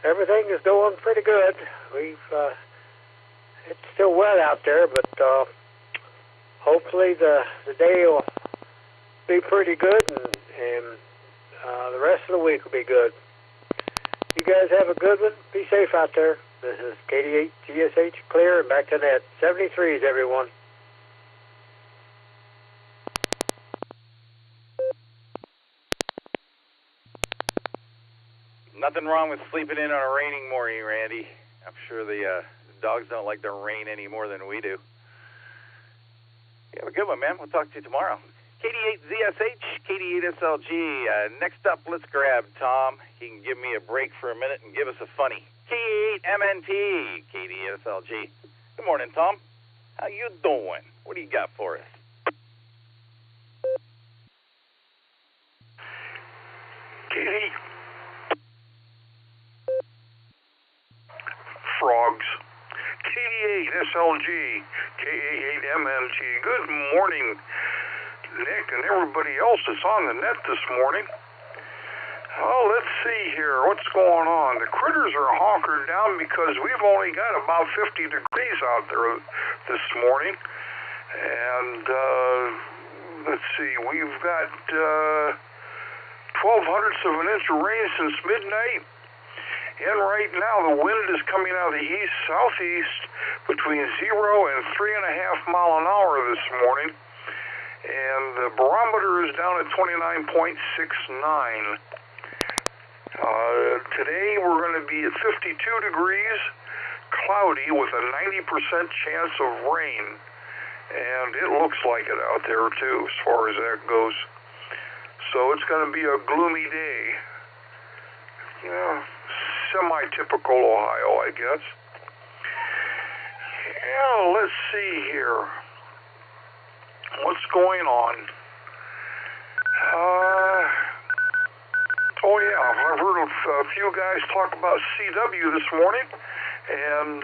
Everything is going pretty good. It's still wet out there, but hopefully the day will be pretty good, and the rest of the week will be good. You guys have a good one. Be safe out there. This is KD8GSH clear and back to net. 73s, everyone. Nothing wrong with sleeping in on a raining morning, Randy. I'm sure the dogs don't like the rain any more than we do. You have a good one, man. We'll talk to you tomorrow. KD8ZSH, KD8SLG. Next up, let's grab Tom. He can give me a break for a minute and give us a funny. K8MNT, KD8SLG. Good morning, Tom. How you doing? What do you got for us? KD. Frogs. KD8SLG, KA8MNT. Good morning, Nick and everybody else that's on the net this morning. Oh, let's see here. What's going on? The critters are honkered down because we've only got about 50 degrees out there this morning. And let's see, we've got 0.12 of an inch of rain since midnight. And right now the wind is coming out of the east-southeast between 0 and 3.5 mile an hour this morning. And the barometer is down at 29.69. Today we're going to be at 52 degrees, cloudy with a 90% chance of rain. And it looks like it out there too, as far as that goes. So it's going to be a gloomy day. Yeah, semi-typical Ohio, I guess. Yeah, let's see here. What's going on? Oh yeah, I've heard a few guys talk about CW this morning, and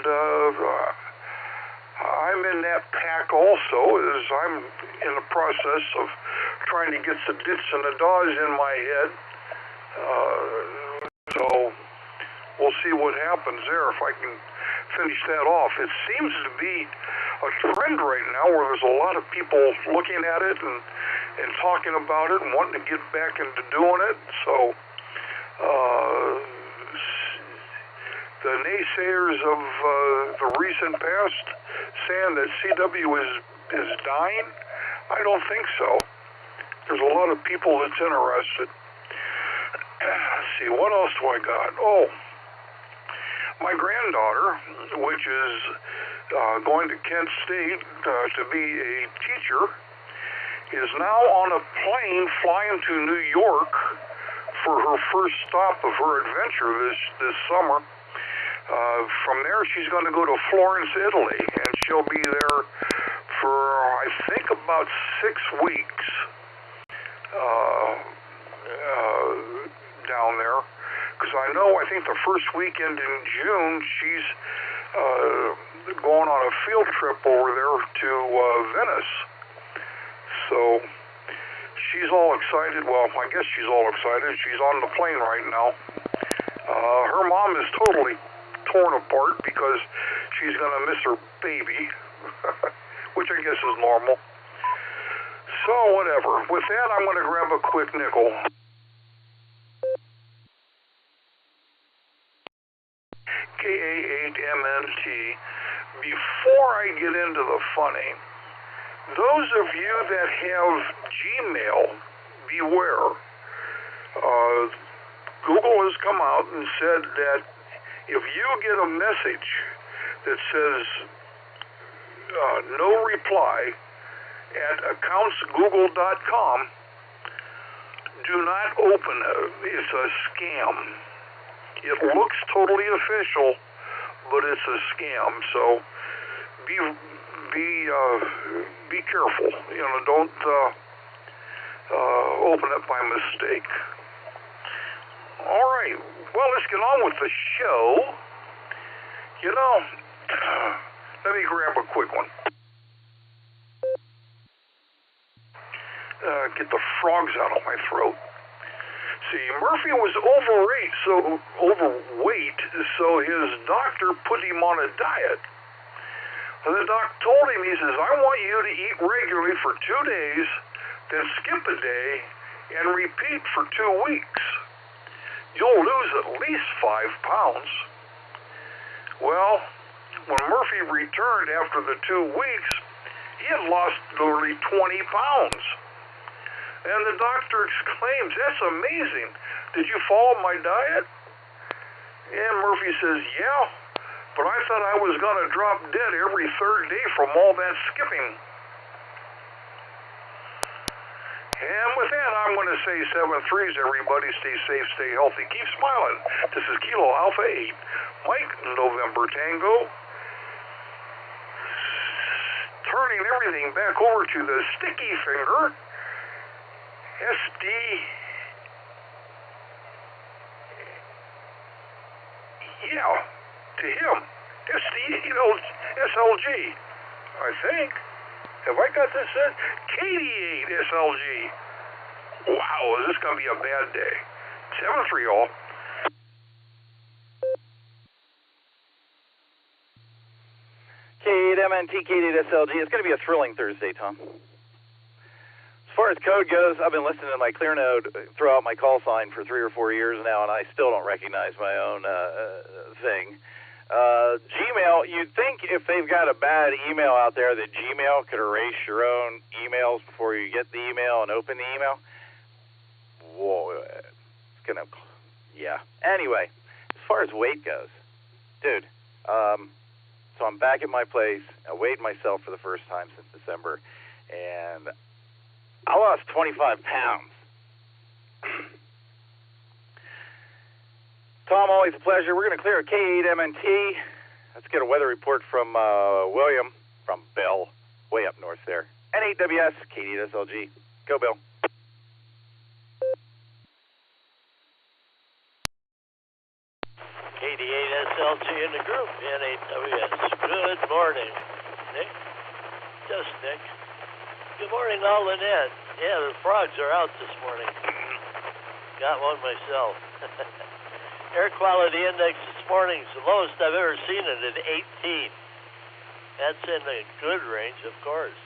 I'm in that pack also, as I'm in the process of trying to get the dits and the daws in my head. So we'll see what happens there if I can finish that off. It seems to be a trend right now where there's a lot of people looking at it and talking about it and wanting to get back into doing it. So the naysayers of the recent past saying that CW is dying, I don't think so. There's a lot of people that's interested. Let's see, what else do I got? Oh, my granddaughter, which is going to Kent State to be a teacher, is now on a plane flying to New York for her first stop of her adventure this summer. From there, she's going to go to Florence, Italy, and she'll be there for, I think, about 6 weeks down there. Because I think the first weekend in June, she's going on a field trip over there to Venice. So she's all excited. Well, I guess she's all excited. She's on the plane right now. Her mom is totally torn apart because she's going to miss her baby, which I guess is normal. So whatever. With that, I'm going to grab a quick nickel. KA8MNT. Before I get into the funny, those of you that have Gmail, beware. Google has come out and said that if you get a message that says no reply at accountsgoogle.com, do not open it. It's a scam. It looks totally official, but it's a scam. So be careful. Don't open it by mistake. All right. Well, let's get on with the show. Let me grab a quick one. Get the frogs out of my throat. See, Murphy was overweight, so his doctor put him on a diet. And the doc told him, he says, I want you to eat regularly for 2 days, then skip a day, and repeat for 2 weeks. You'll lose at least 5 pounds. Well, when Murphy returned after the 2 weeks, he had lost literally 20 pounds. And the doctor exclaims, that's amazing. Did you follow my diet? And Murphy says, yeah, but I thought I was going to drop dead every 3rd day from all that skipping. And with that, I'm going to say 7 threes, everybody. Stay safe, stay healthy, keep smiling. This is Kilo Alpha 8, Mike November Tango. Turning everything back over to the sticky finger. SD. Yeah, to him. SLG, I think. Have I got this in? KD8 SLG. Wow, is this going to be a bad day? 7-3 all. K8MNT, K8 SLG. It's going to be a thrilling Thursday, Tom. As far as code goes, I've been listening to my ClearNode throughout my call sign for 3 or 4 years now, and I still don't recognize my own thing. Gmail, you'd think if they've got a bad email out there that Gmail could erase your own emails before you get the email and open the email. Whoa, it's going to, yeah. Anyway, as far as weight goes, dude, so I'm back at my place. I weighed myself for the first time since December, and I lost 25 pounds. Tom, always a pleasure. We're going to clear a K8MNT. Let's get a weather report from William from Bill, way up north there. N8WS, K8SLG. Go, Bill. KD8SLG in the group, N8WS. Good morning, Nick. Just Nick. Good morning, all the net. Yeah, the frogs are out this morning. Got one myself. Air quality index this morning is the lowest I've ever seen it at 18. That's in the good range, of course.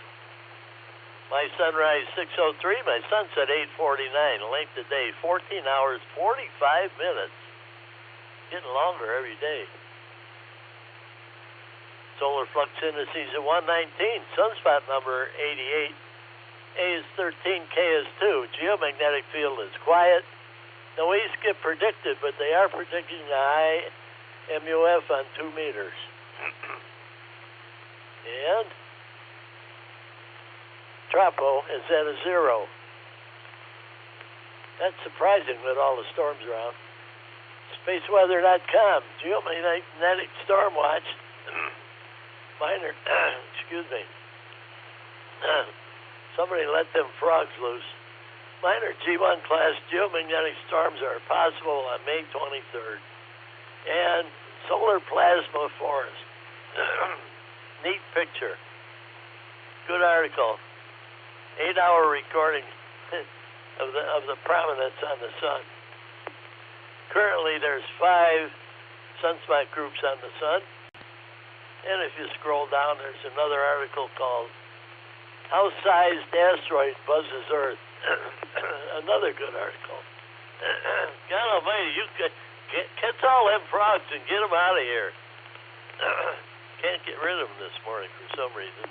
My sunrise 6:03, my sunset 8:49. Length of day 14 hours 45 minutes. Getting longer every day. Solar flux indices at 119. Sunspot number 88. A is 13, K is 2. Geomagnetic field is quiet. No east get predicted, but they are predicting a high MUF on 2 meters. And Tropo is at a 0. That's surprising with all the storms around. SpaceWeather.com, geomagnetic storm watch. Minor, excuse me. Somebody let them frogs loose. Minor G1 class geomagnetic storms are possible on May 23rd. And solar plasma forest. Neat picture. Good article. 8-hour recording of the prominence on the sun. Currently, there's 5 sunspot groups on the sun. And if you scroll down, there's another article called How Sized Asteroid Buzzes Earth. Another good article. God almighty, you catch all them frogs and get them out of here. Can't get rid of them this morning for some reason.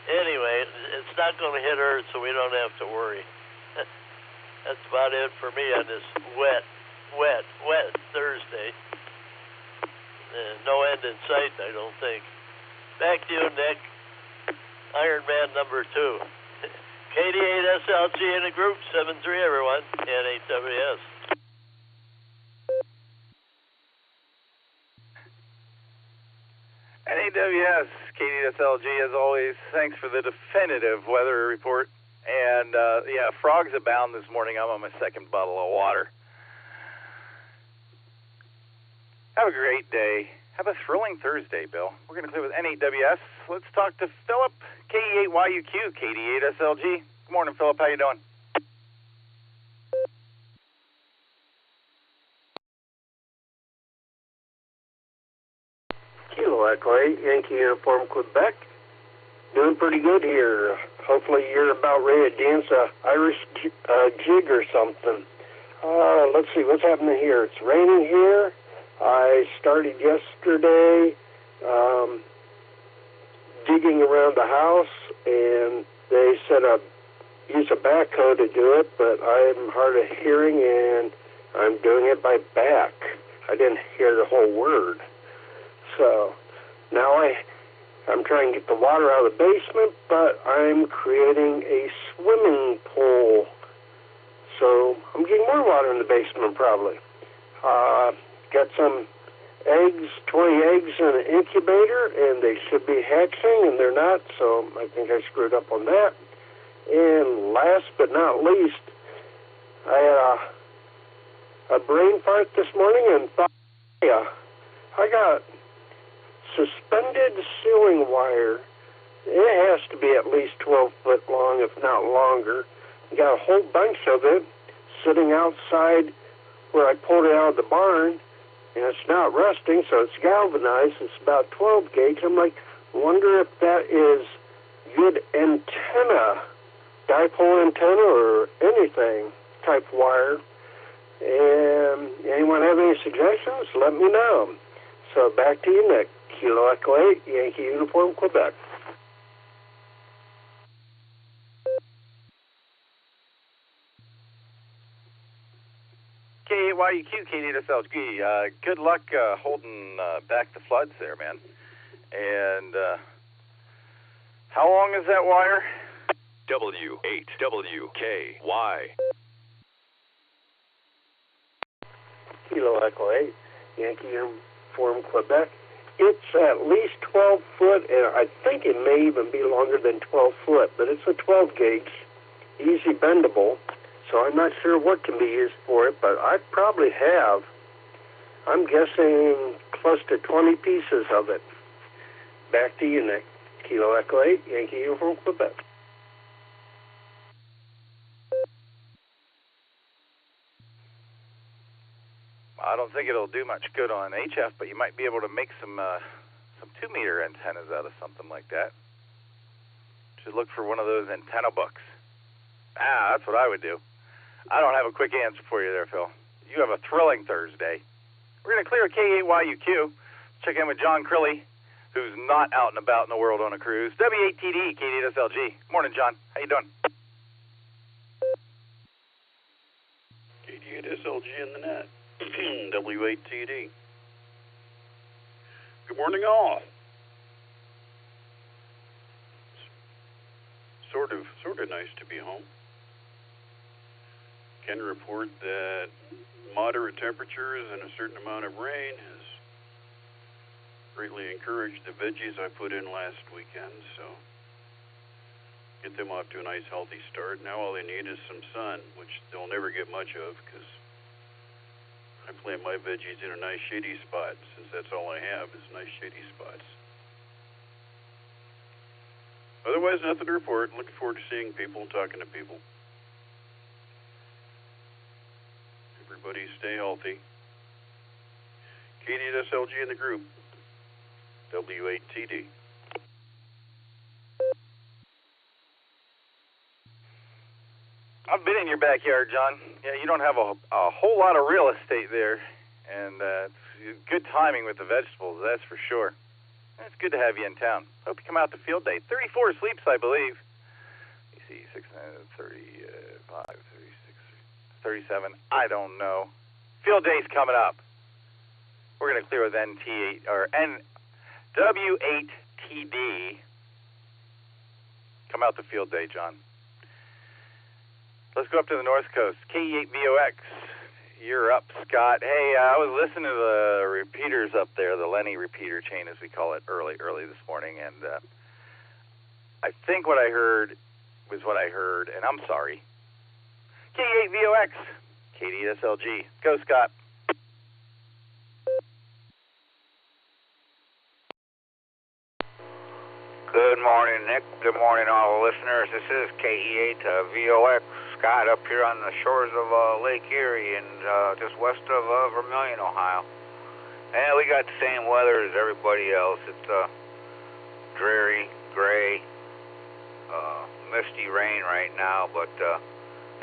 Anyway, it's not going to hit Earth, so we don't have to worry. That's about it for me on this wet Thursday. No end in sight, I don't think. Back to you, Nick. Iron Man number 2. KD8SLG in a group, 7-3 everyone, N8WS. NAWS, KD8SLG, as always, thanks for the definitive weather report. And, yeah, frogs abound this morning. I'm on my second bottle of water. Have a great day. Have a thrilling Thursday, Bill. We're going to clear with N8WS. Let's talk to Philip, KE8YUQ, KD8SLG. Good morning, Philip. How you doing? Kilo Echo 8, Yankee Uniform, Quebec. Doing pretty good here. Hopefully you're about ready to dance a Irish jig or something. Let's see, what's happening here? It's raining here. I started yesterday digging around the house, and they said use a backhoe to do it, but I'm hard of hearing, and I'm doing it by back. I didn't hear the whole word. So now I'm trying to get the water out of the basement, but I'm creating a swimming pool. So I'm getting more water in the basement probably. Got some eggs, 20 eggs in an incubator, and they should be hatching, and they're not, so I think I screwed up on that. And last but not least, I had a brain fart this morning and thought, yeah, I got suspended ceiling wire. It has to be at least 12 foot long, if not longer. Got a whole bunch of it sitting outside where I pulled it out of the barn, and it's not rusting, so it's galvanized. It's about 12 gauge. I'm like, wonder if that is good antenna, dipole antenna or anything type wire. And anyone have any suggestions? Let me know. So back to you, Nick. Kilo Echo 8, Yankee Uniform, Quebec. KAYUQ, KD8SLG, good luck holding back the floods there, man. And how long is that wire? W8WKY. Kilo Echo 8, Yankee Uniform, Quebec. It's at least 12 foot, and I think it may even be longer than 12 foot, but it's a 12 gauge, easy bendable. So I'm not sure what can be used for it, but I probably have, I'm guessing, close to 20 pieces of it. Back to you, Nick. Kilo Echo 8, Yankee Uniform, Quebec. I don't think it'll do much good on HF, but you might be able to make some 2-meter antennas out of something like that. Should look for one of those antenna books. That's what I would do. I don't have a quick answer for you there, Phil. You have a thrilling Thursday. We're going to clear K8YUQ. Check in with John Crilly, who's not out and about in the world on a cruise. W8TD, KD8SLG. Morning, John. How you doing? SLG in the net. W8TD. Good morning, all. Sort of nice to be home. Can report that moderate temperatures and a certain amount of rain has greatly encouraged the veggies I put in last weekend, so get them off to a nice healthy start. Now all they need is some sun, which they'll never get much of because I plant my veggies in a nice shady spot, since that's all I have is nice shady spots. Otherwise, nothing to report. Looking forward to seeing people and talking to people. Everybody stay healthy. Katie at SLG in the group. W8TD. I've been in your backyard, John. Yeah, you don't have a whole lot of real estate there, and it's good timing with the vegetables, that's for sure. It's good to have you in town. Hope you come out to field day. 34 sleeps, I believe. You see, 6, 35, 36, 37. I don't know. Field day's coming up. We're going to clear with NT8 or W8TD. Come out to field day, John. Let's go up to the North Coast. KE8VOX. You're up, Scott. Hey, I was listening to the repeaters up there, the Lenny repeater chain, as we call it, early this morning, and I think what I heard was what I heard, and I'm sorry. KE8VOX, KDSLG. Go, Scott. Good morning, Nick. Good morning, all the listeners. This is KE8VOX. Scott up here on the shores of Lake Erie and just west of Vermilion, Ohio. And we got the same weather as everybody else. It's dreary, gray, misty rain right now, but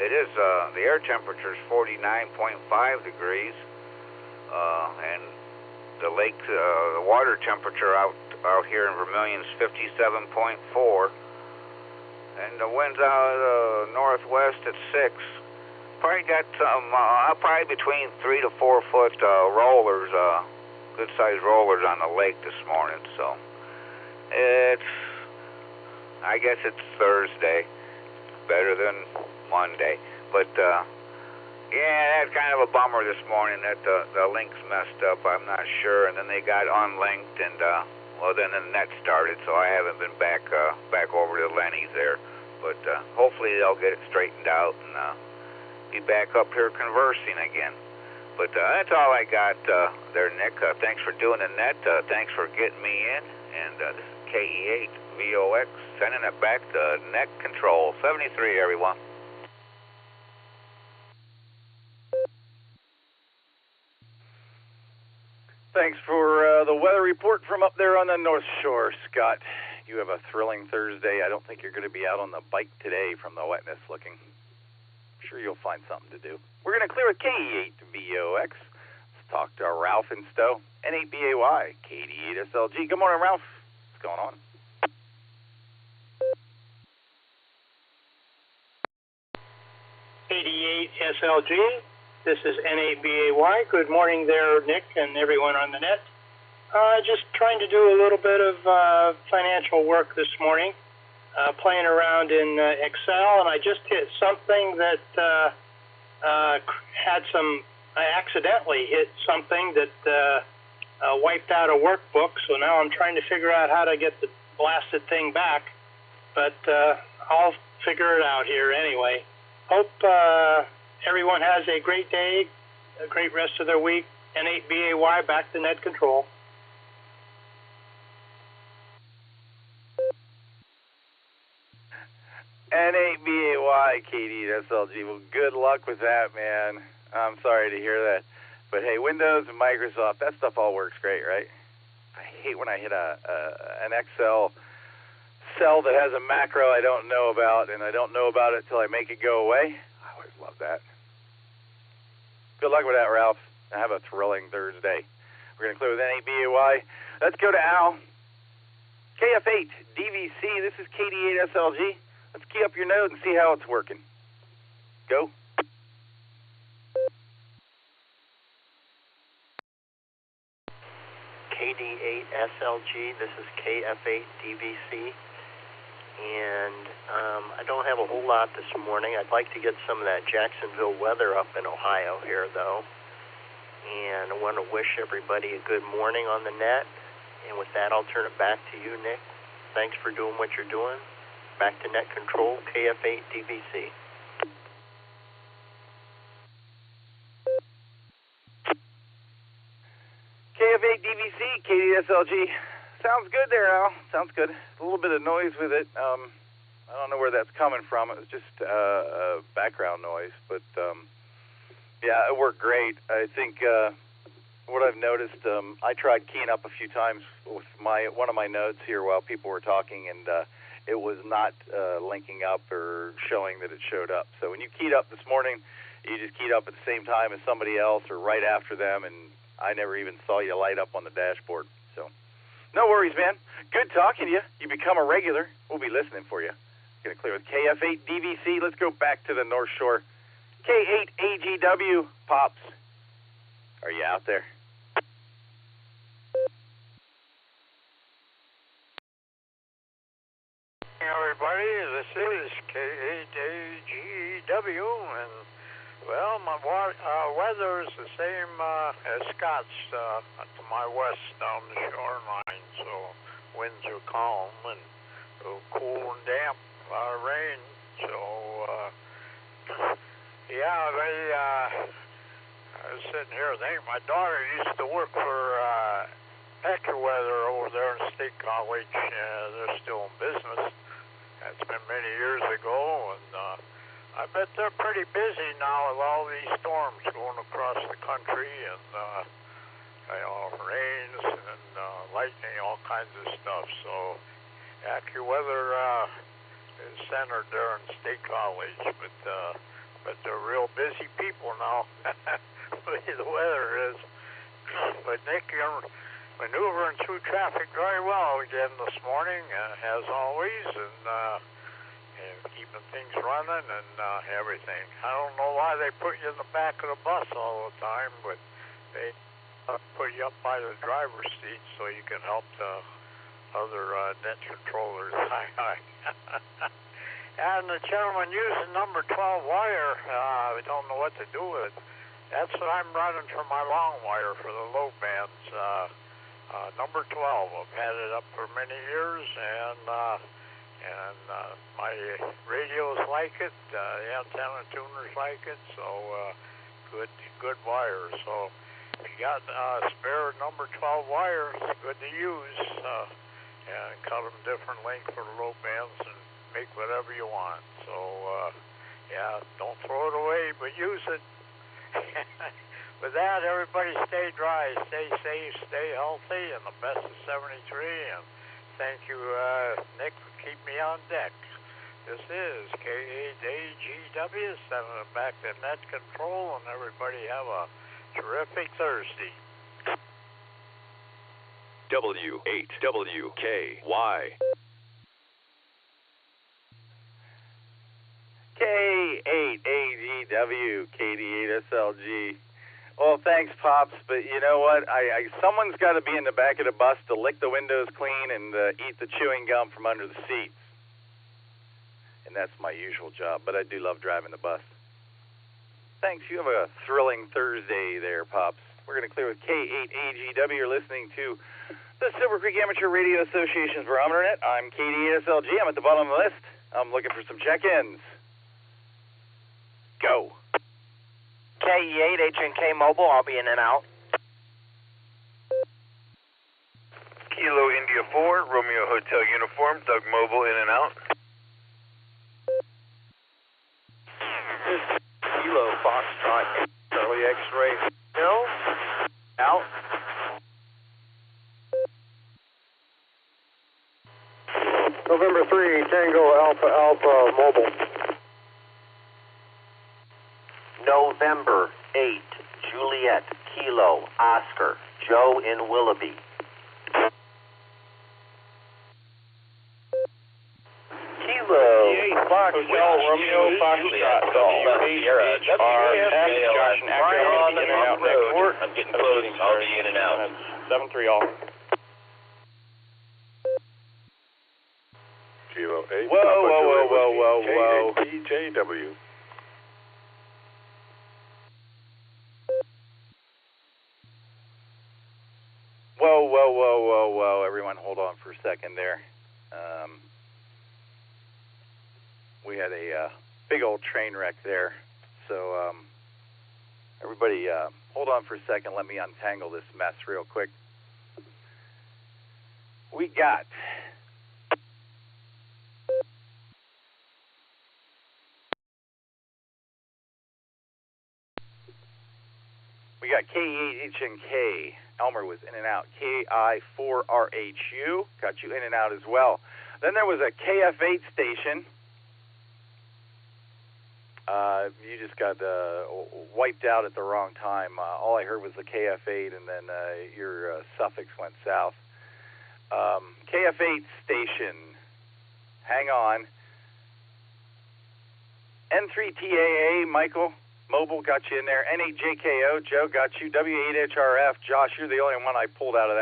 it is the air temperature is 49.5 degrees, and the lake, the water temperature out here in Vermilion is 57.4. And the wind's out of the northwest at 6. Probably got some, probably between 3 to 4 foot rollers, good-sized rollers on the lake this morning. So I guess it's Thursday. Better than Monday. But yeah, that's kind of a bummer this morning that the links messed up. I'm not sure. And then they got unlinked, and then the net started, so I haven't been back over to Lenny's there. But hopefully they'll get it straightened out and be back up here conversing again. But that's all I got there, Nick. Thanks for doing the net. Thanks for getting me in. And this is KE8VOX sending it back to net control. 73, everyone. Thanks for the weather report from up there on the North Shore, Scott. You have a thrilling Thursday. I don't think you're going to be out on the bike today from the wetness looking. I'm sure you'll find something to do. We're going to clear with KE8VOX. Let's talk to Ralph in Stowe. N8BAY, KD8SLG. Good morning, Ralph. What's going on? KD8SLG. This is N8BAY. Good morning there, Nick, and everyone on the net. Just trying to do a little bit of financial work this morning, playing around in Excel, and I just hit something that I accidentally hit something that wiped out a workbook, so now I'm trying to figure out how to get the blasted thing back, but I'll figure it out here anyway. Hope everyone has a great day, a great rest of their week. N8BAY, back to net control. N8BAY, KD8SLG. Well, good luck with that, man. I'm sorry to hear that. But hey, Windows and Microsoft, that stuff all works great, right? I hate when I hit an Excel cell that has a macro I don't know about, and I don't know about it until I make it go away. I always love that. Good luck with that, Ralph. Have a thrilling Thursday. We're going to clear with N8BAY. Let's go to Al. KF8, DVC, this is KD8SLG. Let's key up your node and see how it's working. Go. KD8SLG. This is KF8DVC. And I don't have a whole lot this morning. I'd like to get some of that Jacksonville weather up in Ohio here, though. And I want to wish everybody a good morning on the net. And with that, I'll turn it back to you, Nick. Thanks for doing what you're doing. Back to net control, KF8DVC. KF8DVC, KDSLG. Sounds good there, Al. Sounds good. A little bit of noise with it. I don't know where that's coming from. It was just background noise. But, yeah, it worked great. I think what I've noticed, I tried keying up a few times with one of my nodes here while people were talking, and it was not linking up or showing that it showed up. So when you keyed up this morning, you just keyed up at the same time as somebody else or right after them, and I never even saw you light up on the dashboard. So no worries, man. Good talking to you. You become a regular. We'll be listening for you. Going to clear with KF8DVC. Let's go back to the North Shore. K8AGW, Pops. Are you out there? Hey everybody, this is K8AGW, and well, my weather is the same as Scott's to my west down the shoreline, so winds are calm and cool and damp, rain, so yeah, I was sitting here thinking my daughter used to work for AccuWeather over there in State College. They're still in business. That's been many years ago, and I bet they're pretty busy now with all these storms going across the country, and rains and lightning, all kinds of stuff. So AccuWeather is centered there in State College, but they're real busy people now. The weather is. But Nick, you're maneuvering through traffic very well again this morning, as always, and keeping things running and everything. I don't know why they put you in the back of the bus all the time, but they put you up by the driver's seat so you can help the other net controllers. And the gentleman using number 12 wire, we don't know what to do with it. That's what I'm running for my long wire for the low bands. Number 12. I've had it up for many years, and my radios like it. The antenna tuners like it. So good wire. So if you got spare number 12 wire, it's good to use. And cut them different length for the low bands and make whatever you want. So yeah, don't throw it away, but use it. With that, everybody stay dry, stay safe, stay healthy, and the best of 73. And thank you, Nick, for keeping me on deck. This is K8AGW, sending it back to net control, and everybody have a terrific Thursday. W8WKY. K8AGW, KD8SLG. Well, thanks, Pops, but you know what? Someone's got to be in the back of the bus to lick the windows clean and eat the chewing gum from under the seats. And that's my usual job, but I do love driving the bus. Thanks. You have a thrilling Thursday there, Pops. We're going to clear with K8AGW. You're listening to the Silvercreek Amateur Radio Association's Barometer Net. I'm KD8SLG. I'm at the bottom of the list. I'm looking for some check-ins. Go. KE8, H&K Mobile, I'll be in and out. Kilo India 4, Romeo Hotel Uniform, Doug Mobile, in and out. Kilo Foxtrot, Charlie X-Ray, Hill, out. November 3, Tango Alpha Mobile. November 8, Juliet, Kilo, Oscar, Joe in Willoughby. Kilo, Foxtrot, Romeo, Foxtrot, I'm getting close. I'll be in and out. 7-3 all. Kilo 8 Whoa, Papa whoa, Juliet whoa, whoa, Whiskey, whoa, whoa. KATJW. Whoa, whoa, whoa, whoa, whoa. Everyone hold on for a second there. We had a big old train wreck there. So everybody hold on for a second. Let me untangle this mess real quick. We got K8HNK. Elmer was in and out. KI4RHU. Got you in and out as well. Then there was a KF8 station. You just got wiped out at the wrong time. All I heard was the KF8, and then your suffix went south. KF8 station. Hang on. N3TAA, Michael. Mobile got you in there. N8JKO, Joe got you. W8HRF, Josh, you're the only one I pulled out of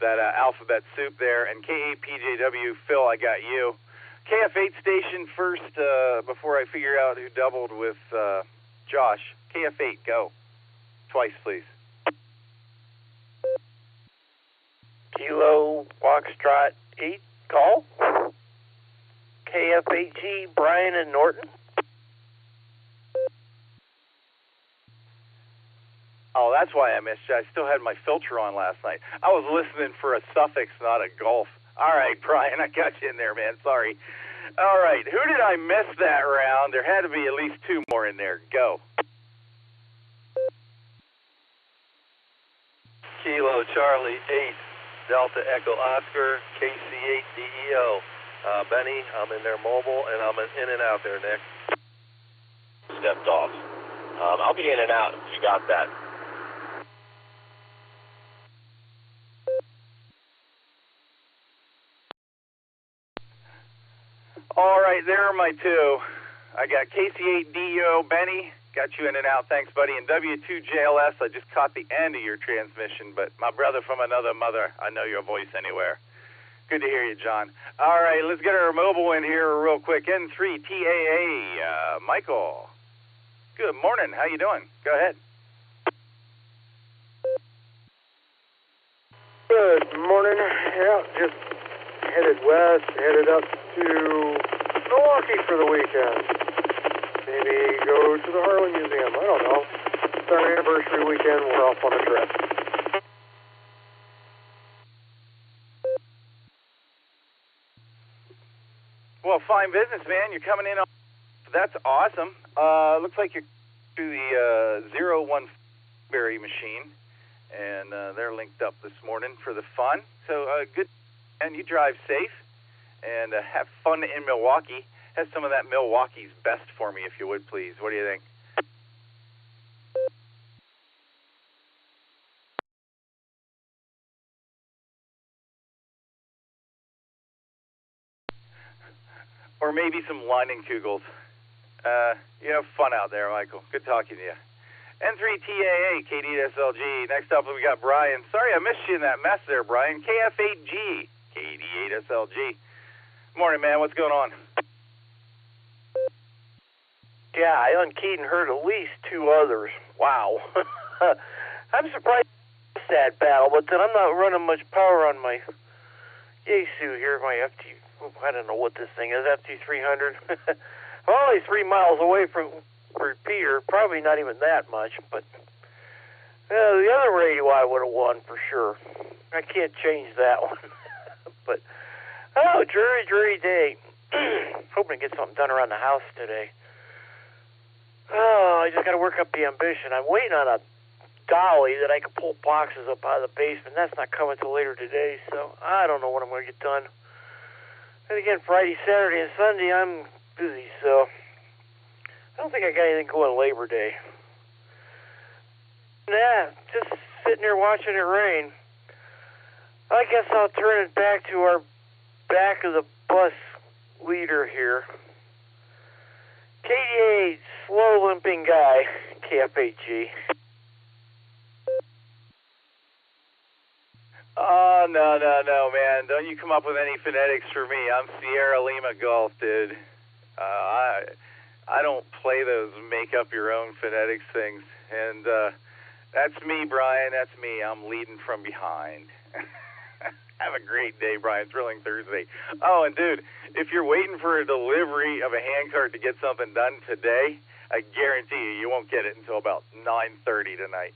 that alphabet soup there. And K8PJW, Phil, I got you. KF8 station first before I figure out who doubled with Josh. KF8, go. Twice, please. Kilo Foxtrot 8, call. KF8G, Brian and Norton. Oh, that's why I missed you. I still had my filter on last night. I was listening for a suffix, not a golf. All right, Brian, I got you in there, man. Sorry. All right, who did I miss that round? There had to be at least two more in there. Go. Kilo Charlie 8, Delta Echo Oscar, KC8DEO. Benny, I'm in there mobile, and I'm in and out there, Nick. Stepped off. I'll be in and out if you got that. All right, there are my two. I got KC8DEO, Benny. Got you in and out. Thanks, buddy. And W2JLS, I just caught the end of your transmission, but my brother from another mother, I know your voice anywhere. Good to hear you, John. All right, let's get our mobile in here real quick. N3TAA, Michael. Good morning. How you doing? Go ahead. Good morning. Yeah, just headed west, headed up to Milwaukee for the weekend. Maybe go to the Harlan Museum. I don't know. It's our anniversary weekend. We're off on a trip. Well, fine business, man. You're coming in on... That's awesome. Looks like you're to the 01 Berry machine, and they're linked up this morning for the fun. So good, and you drive safe, and have fun in Milwaukee. Have some of that Milwaukee's best for me, if you would, please. What do you think? Or maybe some Leinenkugels. You have fun out there, Michael. Good talking to you. N3TAA, KD8SLG. Next up, we got Brian. Sorry I missed you in that mess there, Brian. KF8G, KD8SLG. Morning, man. What's going on? Yeah, I unkeyed and heard at least two others. Wow. I'm surprised I missed that battle, but then I'm not running much power on my Yaesu here, my FT. I don't know what this thing is, FT300. I'm only 3 miles away from repeater, probably not even that much, but the other radio I would have won for sure. I can't change that one. But, dreary day. Hoping to get something done around the house today. Oh, I just got to work up the ambition. I'm waiting on a dolly that I can pull boxes up out of the basement. That's not coming till later today, so I don't know when I'm going to get done. And again, Friday, Saturday, and Sunday, I'm busy, so I don't think I got anything going Labor Day. Nah, just sitting there watching it rain. I guess I'll turn it back to our back of the bus leader here. KDA, slow limping guy, KF8G. Oh, no, man. Don't you come up with any phonetics for me. I'm Sierra Lima Golf, dude. I don't play those make-up-your-own phonetics things. And that's me, Brian. That's me. I'm leading from behind. Have a great day, Brian. Thrilling Thursday. Oh, and, dude, if you're waiting for a delivery of a handcart to get something done today, I guarantee you won't get it until about 9:30 tonight.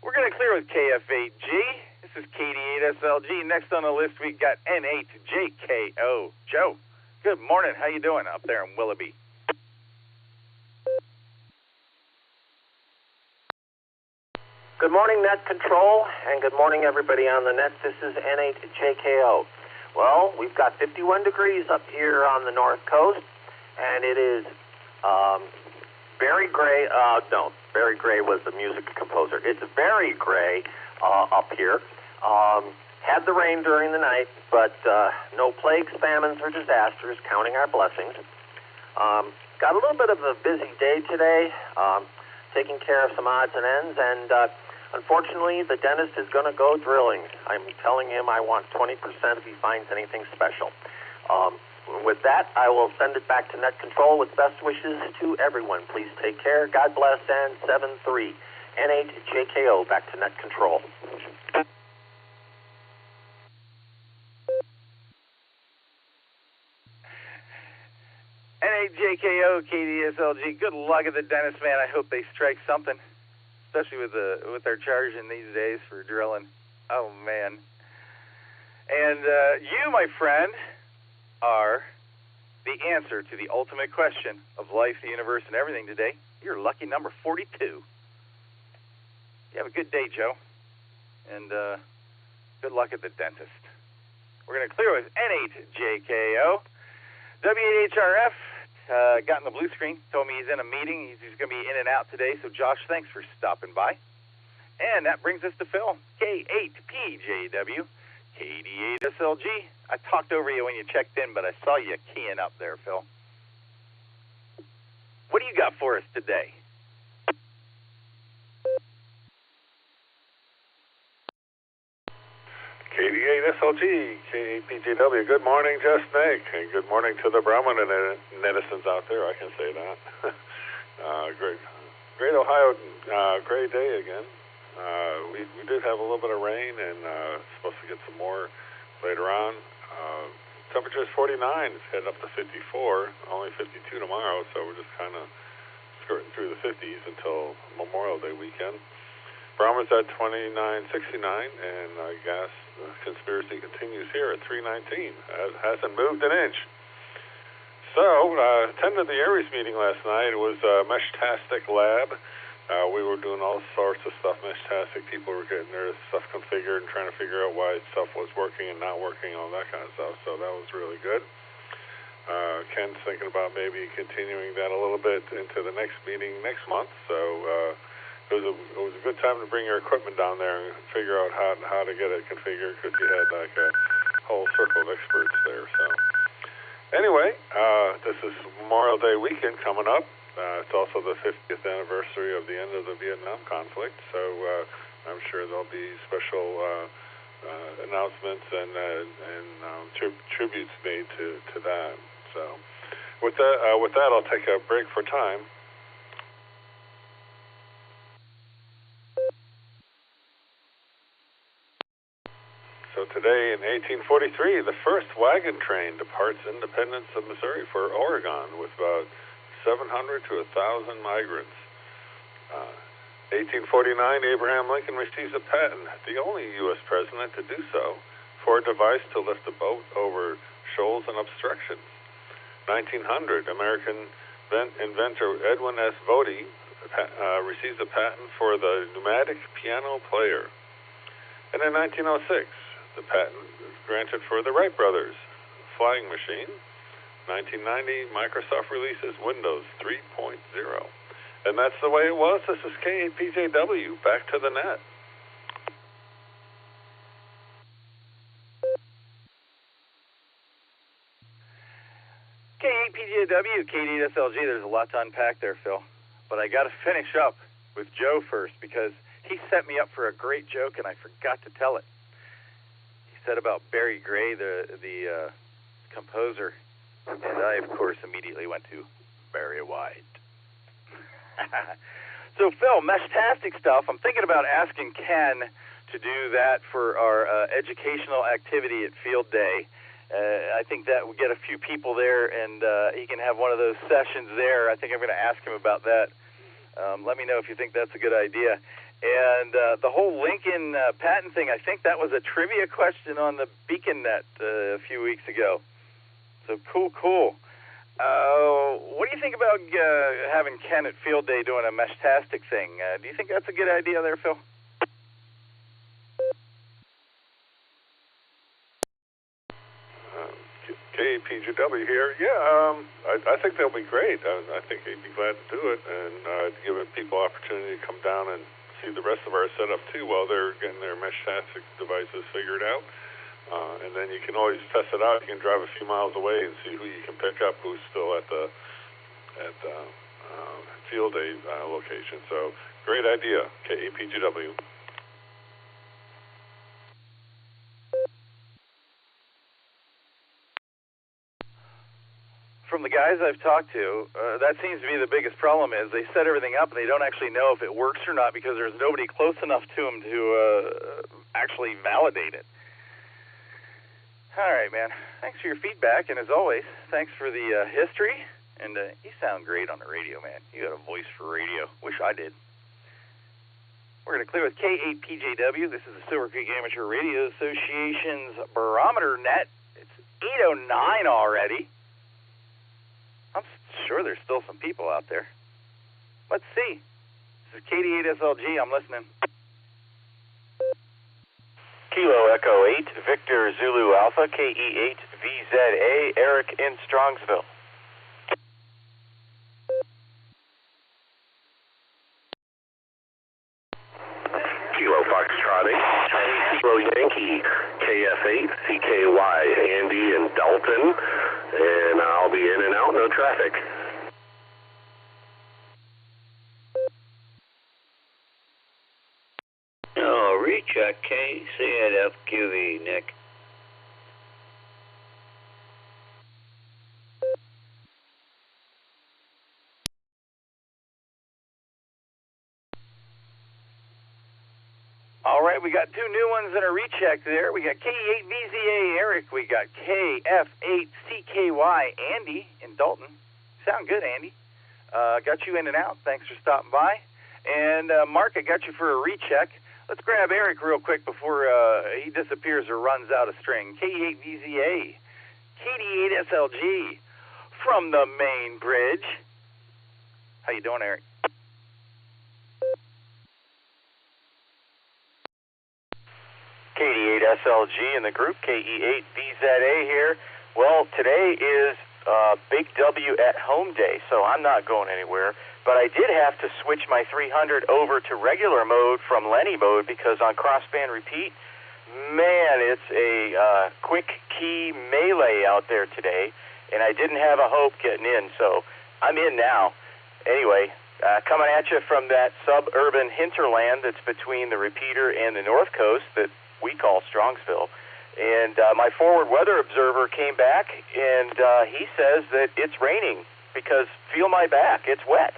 We're going to clear with KF8G. This is KD8SLG. Next on the list, we got N8JKO. Joe, good morning. How you doing up there in Willoughby? Good morning, Net Control, and good morning, everybody on the net. This is N8JKO. Well, we've got 51 degrees up here on the north coast, and it is very gray. Very Gray was the music composer. It's very gray up here. Had the rain during the night, but no plagues, famines, or disasters, counting our blessings. Got a little bit of a busy day today, taking care of some odds and ends, and unfortunately, the dentist is going to go drilling. I'm telling him I want 20% if he finds anything special. With that, I will send it back to Net Control with best wishes to everyone. Please take care. God bless, and 7-3. N8JKO, back to Net Control. N8JKO, KDSLG. Good luck at the dentist, man. I hope they strike something, especially with their charging these days for drilling. Oh, man. And you, my friend, are the answer to the ultimate question of life, the universe, and everything today. You're lucky number 42. You have a good day, Joe. And good luck at the dentist. We're going to clear with N8JKO. W8HRF got in the blue screen, told me he's in a meeting. He's going to be in and out today. So, Josh, thanks for stopping by. And that brings us to Phil, K8PJW. KD8SLG. I talked over you when you checked in, but I saw you keying up there, Phil. What do you got for us today? KD8SLG, K8PJW. Good morning, Just Nick, and good morning to the Barometer netizens out there. I can say that. Great Ohio, great day again. We did have a little bit of rain, and supposed to get some more later on. Temperature is 49. It's headed up to 54. Only 52 tomorrow, so we're just kind of skirting through the 50s until Memorial Day weekend. Barometer's at 29.69, and I guess the conspiracy continues here at 319. It hasn't moved an inch. So, attended the Aries meeting last night. It was Meshtastic Lab. We were doing all sorts of stuff, Meshtastic. People were getting their stuff configured and trying to figure out why stuff was working and not working, all that kind of stuff. So that was really good. Ken's thinking about maybe continuing that a little bit into the next meeting next month. So it was a good time to bring your equipment down there and figure out how to get it configured, because you had like a whole circle of experts there. So anyway, this is Memorial Day weekend coming up. It's also the 50th anniversary of the end of the Vietnam conflict, so I'm sure there'll be special announcements and tributes made to that. So with that, I'll take a break for time. So today in 1843, the first wagon train departs Independence of Missouri for Oregon with about 700 to 1,000 migrants. 1849, Abraham Lincoln receives a patent, the only U.S. president to do so, for a device to lift a boat over shoals and obstructions. 1900, American inventor Edwin S. Vody receives a patent for the pneumatic piano player. And in 1906, the patent is granted for the Wright brothers flying machine. 1990, Microsoft releases Windows 3.0. And that's the way it was. This is K8PJW. Back to the net. K8PJW, KD8SLG. There's a lot to unpack there, Phil. But I got to finish up with Joe first, because he set me up for a great joke and I forgot to tell it. said about Barry Gray, the composer, and I, of course, immediately went to Barry White. So, Phil, Meshtastic stuff. I'm thinking about asking Ken to do that for our educational activity at Field Day. I think that would get a few people there, and he can have one of those sessions there. I think I'm going to ask him about that. Let me know if you think that's a good idea. And the whole Lincoln patent thing, I think that was a trivia question on the Beacon Net a few weeks ago. So cool. What do you think about having Ken at Field Day doing a Meshtastic thing? Do you think that's a good idea there, Phil? KPGW here. Yeah, I think that'll be great. I think they'd be glad to do it, and giving people opportunity to come down and see the rest of our setup too while they're getting their Meshtastic devices figured out. And then you can always test it out. You can drive a few miles away and see who you can pick up, who's still at the Field Day location. So great idea, KAPGW. From the guys I've talked to, that seems to be the biggest problem is they set everything up and they don't actually know if it works or not because there's nobody close enough to them to actually validate it. All right, man. Thanks for your feedback, and as always, thanks for the history. And you sound great on the radio, man. You got a voice for radio. Wish I did. We're going to clear with K8PJW. This is the Silvercreek Amateur Radio Association's Barometer Net. It's 8:09 already. I'm sure there's still some people out there. Let's see. This is KD8SLG. I'm listening. Kilo Echo 8, Victor Zulu Alpha, KE8 VZA, Eric in Strongsville. Kilo Foxtrot 8, Kilo Yankee, KF8, CKY, Andy in Dalton, and I'll be in and out, no traffic. Recheck KCNFQE, Nick. All right, we got two new ones in a recheck there. We got K8VZA Eric. We got KF8CKY Andy in Dalton. Sound good, Andy. Got you in and out. Thanks for stopping by. And Mark, I got you for a recheck. Let's grab Eric real quick before he disappears or runs out of string. K8VZA, KD8SLG from the main bridge. How you doing, Eric? KD8SLG in the group, KE8VZA here. Well, today is Big W at home day, so I'm not going anywhere. But I did have to switch my 300 over to regular mode from Lenny mode because on crossband repeat, man, it's a quick key melee out there today, and I didn't have a hope getting in, so I'm in now. Anyway, coming at you from that suburban hinterland that's between the repeater and the North Coast that we call Strongsville. And my forward weather observer came back, and he says that it's raining because feel my back, it's wet.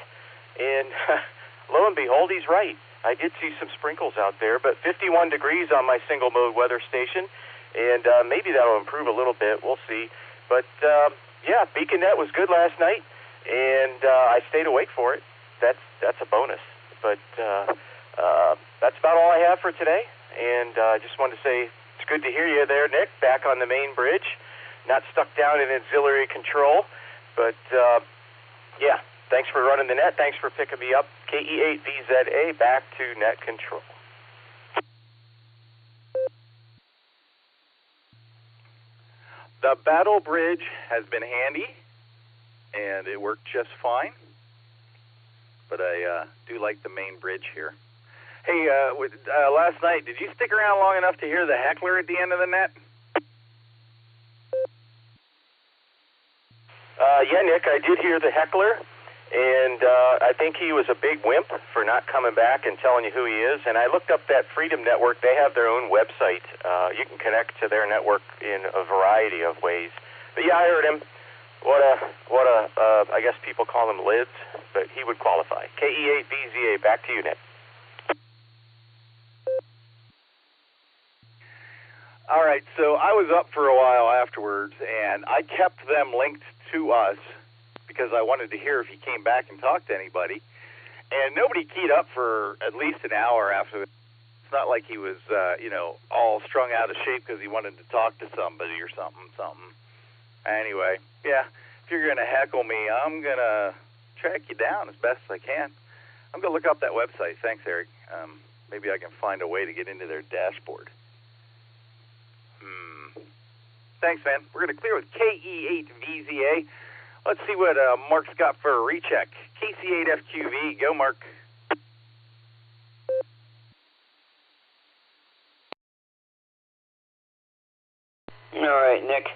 And lo and behold, he's right. I did see some sprinkles out there, but 51 degrees on my single mode weather station, and maybe that'll improve a little bit. We'll see. But yeah, Beacon Net was good last night, and I stayed awake for it. That's a bonus. But that's about all I have for today. And I just wanted to say it's good to hear you there, Nick, back on the main bridge, not stuck down in auxiliary control. But yeah. Thanks for running the net. Thanks for picking me up. KE8VZA back to net control. The battle bridge has been handy, and it worked just fine. But I do like the main bridge here. Hey, last night, did you stick around long enough to hear the heckler at the end of the net? Yeah, Nick, I did hear the heckler. And I think he was a big wimp for not coming back and telling you who he is. And I looked up that Freedom Network. They have their own website. You can connect to their network in a variety of ways. But yeah, I heard him. What a I guess people call him lids, but he would qualify. KE8VZA, back to you, Nick. All right, so I was up for a while afterwards, and I kept them linked to us because I wanted to hear if he came back and talked to anybody. And nobody keyed up for at least an hour after that. It's not like he was, all strung out of shape because he wanted to talk to somebody or something. Anyway, yeah, if you're going to heckle me, I'm going to track you down as best I can. I'm going to look up that website. Thanks, Eric. Maybe I can find a way to get into their dashboard. Thanks, man. We're going to clear with KE8VZA. Let's see what Mark's got for a recheck. KC8FQV. Go, Mark. All right, Nick.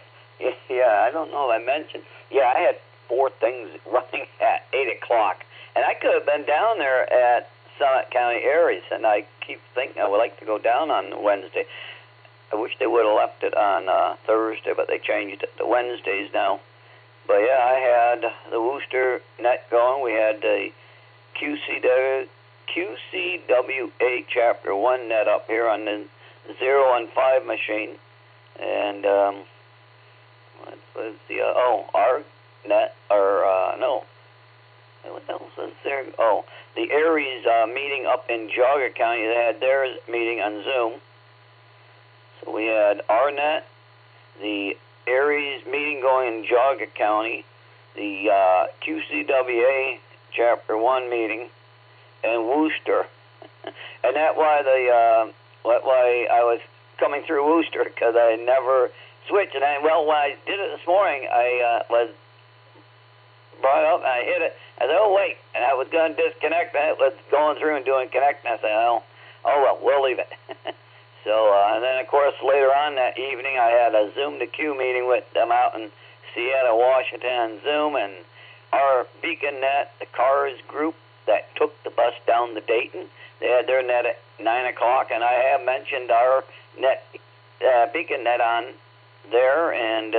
Yeah, I don't know if I mentioned. Yeah, I had 4 things running at 8 o'clock. And I could have been down there at Summit County Aries, and I keep thinking I would like to go down on Wednesday. I wish they would have left it on Thursday, but they changed it to Wednesdays now. But yeah, I had the Worcester net going. We had the QCWA Chapter 1 net up here on the 0 and 5 machine. And what was the, our net, or no. What else is there? Oh, the Aries meeting up in Geauga County. They had their meeting on Zoom. So we had our net, the Aries meeting going in Geauga County, the QCWA Chapter 1 meeting, and Worcester. And that's why why I was coming through Worcester, because I never switched. And when I did it this morning, I was brought up and I hit it. I said, oh, wait. And I was going to disconnect, and it was going through and doing connect. And I said, oh well, we'll leave it. So, and then, of course, later on that evening, I had a Zoom to Q meeting with them out in Seattle, Washington on Zoom, and our Beacon Net, the Cars group that took the bus down to Dayton, they had their net at 9 o'clock, and I have mentioned our net, Beacon Net on there, and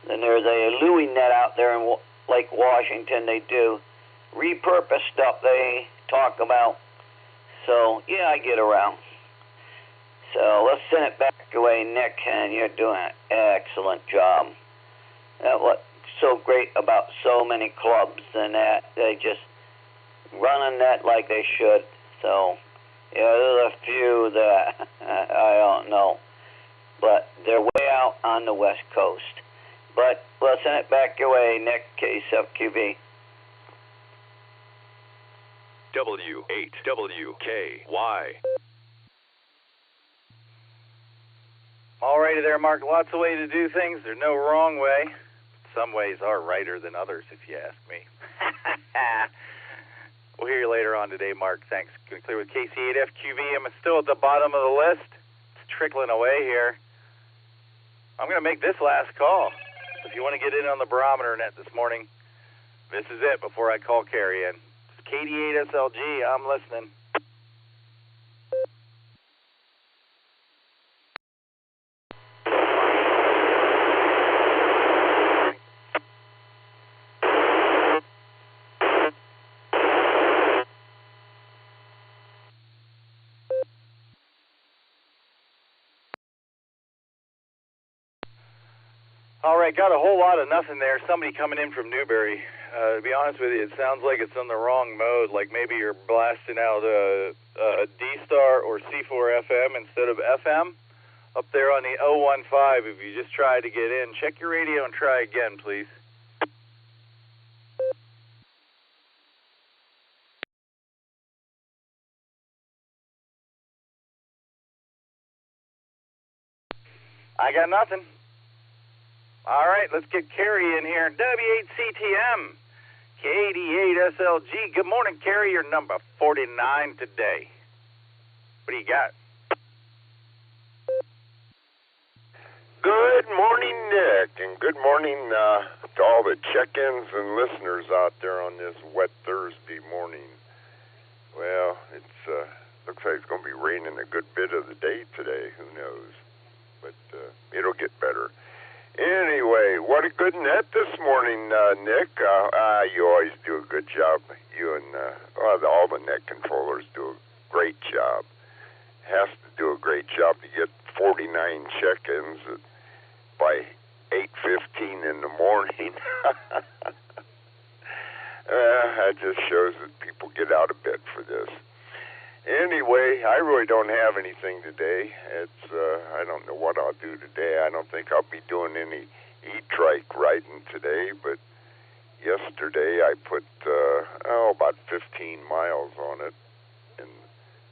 then there's a Louis Net out there in Lake Washington. They do repurposed stuff they talk about. So, yeah, I get around. So let's send it back away, Nick, and you're doing an excellent job. What's so great about so many clubs and that they just run a net like they should. So, yeah, there's a few that I don't know, but they're way out on the West Coast. But we'll send it back your way, Nick, KSFQB. W8WKY. All righty there, Mark. Lots of ways to do things. There's no wrong way. Some ways are righter than others, if you ask me. We'll hear you later on today, Mark. Thanks. Going to clear with KC8FQV. I'm still at the bottom of the list. It's trickling away here. I'm going to make this last call. If you want to get in on the Barometer Net this morning, this is it before I call Carrie in. It's KD8SLG. I'm listening. All right, got a whole lot of nothing there. Somebody coming in from Newberry. To be honest with you, it sounds like it's on the wrong mode, like maybe you're blasting out a D-Star or C4 FM instead of FM. Up there on the 015, if you just try to get in, check your radio and try again, please. I got nothing. All right, let's get Carrie in here. W8CTM, K88SLG. Good morning, Carrie. You're number 49 today. What do you got? Good morning, Nick, and good morning, to all the check-ins and listeners out there on this wet Thursday morning. Well, it's looks like it's going to be raining a good bit of the day today. Who knows? But it'll get better. Anyway, what a good net this morning, Nick. You always do a good job. You and all the net controllers do a great job. Has to do a great job to get 49 check-ins by 8:15 in the morning. That just shows that people get out of bed for this. Anyway, I really don't have anything today. It's I don't know what I'll do today. I don't think I'll be doing any e-trike riding today, but yesterday I put about 15 miles on it, and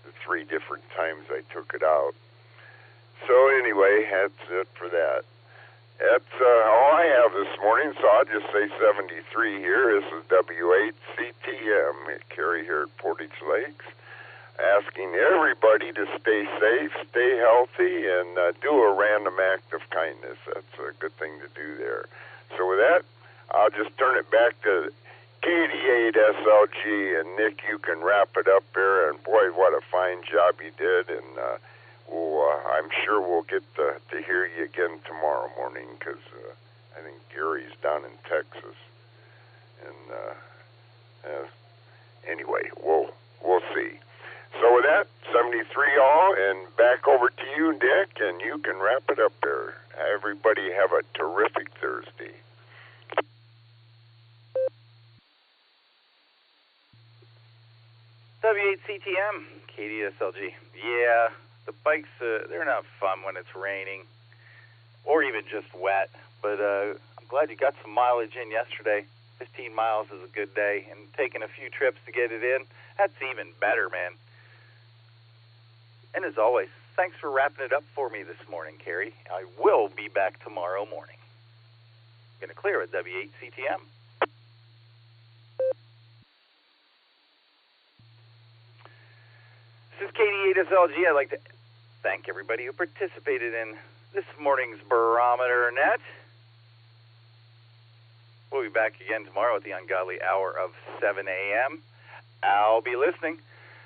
the 3 different times I took it out. So anyway, that's it for that. That's all I have this morning, so I'll just say 73 here. This is W8CTM, Carrie here at Portage Lakes, asking everybody to stay safe, stay healthy, and do a random act of kindness. That's a good thing to do there. So with that, I'll just turn it back to KD8SLG, and Nick, you can wrap it up there. And boy, what a fine job you did, and I'm sure we'll get to hear you again tomorrow morning, because I think Gary's down in Texas. And anyway, we'll see. So with that, 73 all, and back over to you, Nick, and you can wrap it up there. Everybody have a terrific Thursday. W8CTM, KDSLG. Yeah, the bikes, they're not fun when it's raining or even just wet, but I'm glad you got some mileage in yesterday. 15 miles is a good day, and taking a few trips to get it in, that's even better, man. And as always, thanks for wrapping it up for me this morning, Carrie. I will be back tomorrow morning. I'm going to clear at W8CTM. This is KD8SLG. I'd like to thank everybody who participated in this morning's Barometer Net. We'll be back again tomorrow at the ungodly hour of 7 a.m. I'll be listening.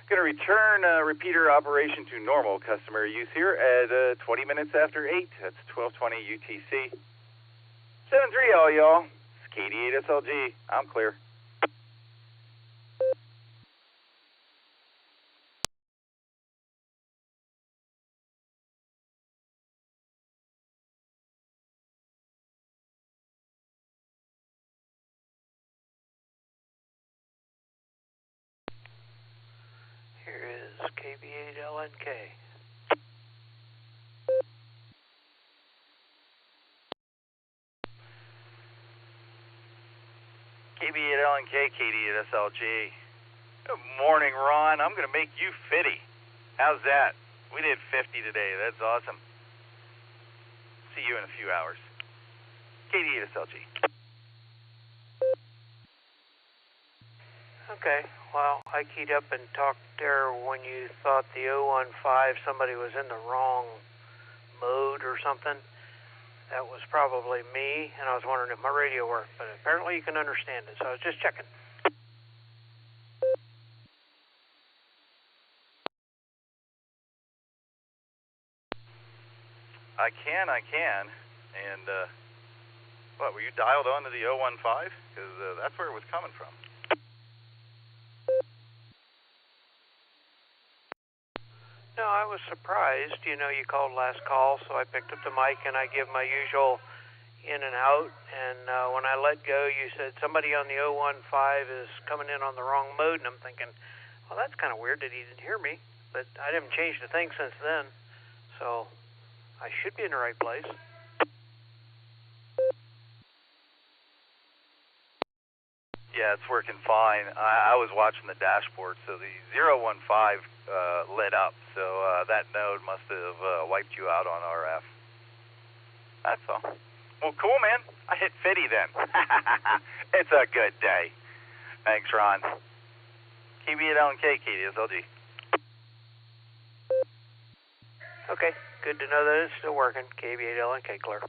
Going to return repeater operation to normal customer use here at 20 minutes after 8. That's 12:20 UTC. 7-3 all y'all. It's KD8SLG. I'm clear. KB8LNK. KB8LNK, KD8SLG. Good morning, Ron. I'm going to make you 50. How's that? We did 50 today. That's awesome. See you in a few hours. KD8SLG. Okay, well, I keyed up and talked there when you thought the 015 somebody was in the wrong mode or something. That was probably me, and I was wondering if my radio worked, but apparently you can understand it, so I was just checking. I can. And, what, were you dialed on to the 015? Because that's where it was coming from. No, I was surprised. You know, you called last call, so I picked up the mic and I give my usual in and out. And when I let go, you said somebody on the 015 is coming in on the wrong mode. And I'm thinking, well, that's kind of weird that he didn't hear me. But I didn't change the thing since then. So I should be in the right place. Yeah, it's working fine. I was watching the dashboard, so the 015 lit up, so that node must have wiped you out on RF. That's all. Well, cool, man. I hit 50 then. It's a good day. Thanks, Ron. KB8LNK, KDSLG. Okay, good to know that it's still working. KB8LNK, clear.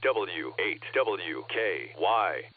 W8WKY.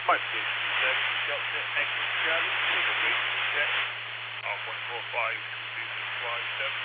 Mike, Delta Echo Charlie, Silvercreek, check. 145, 2657.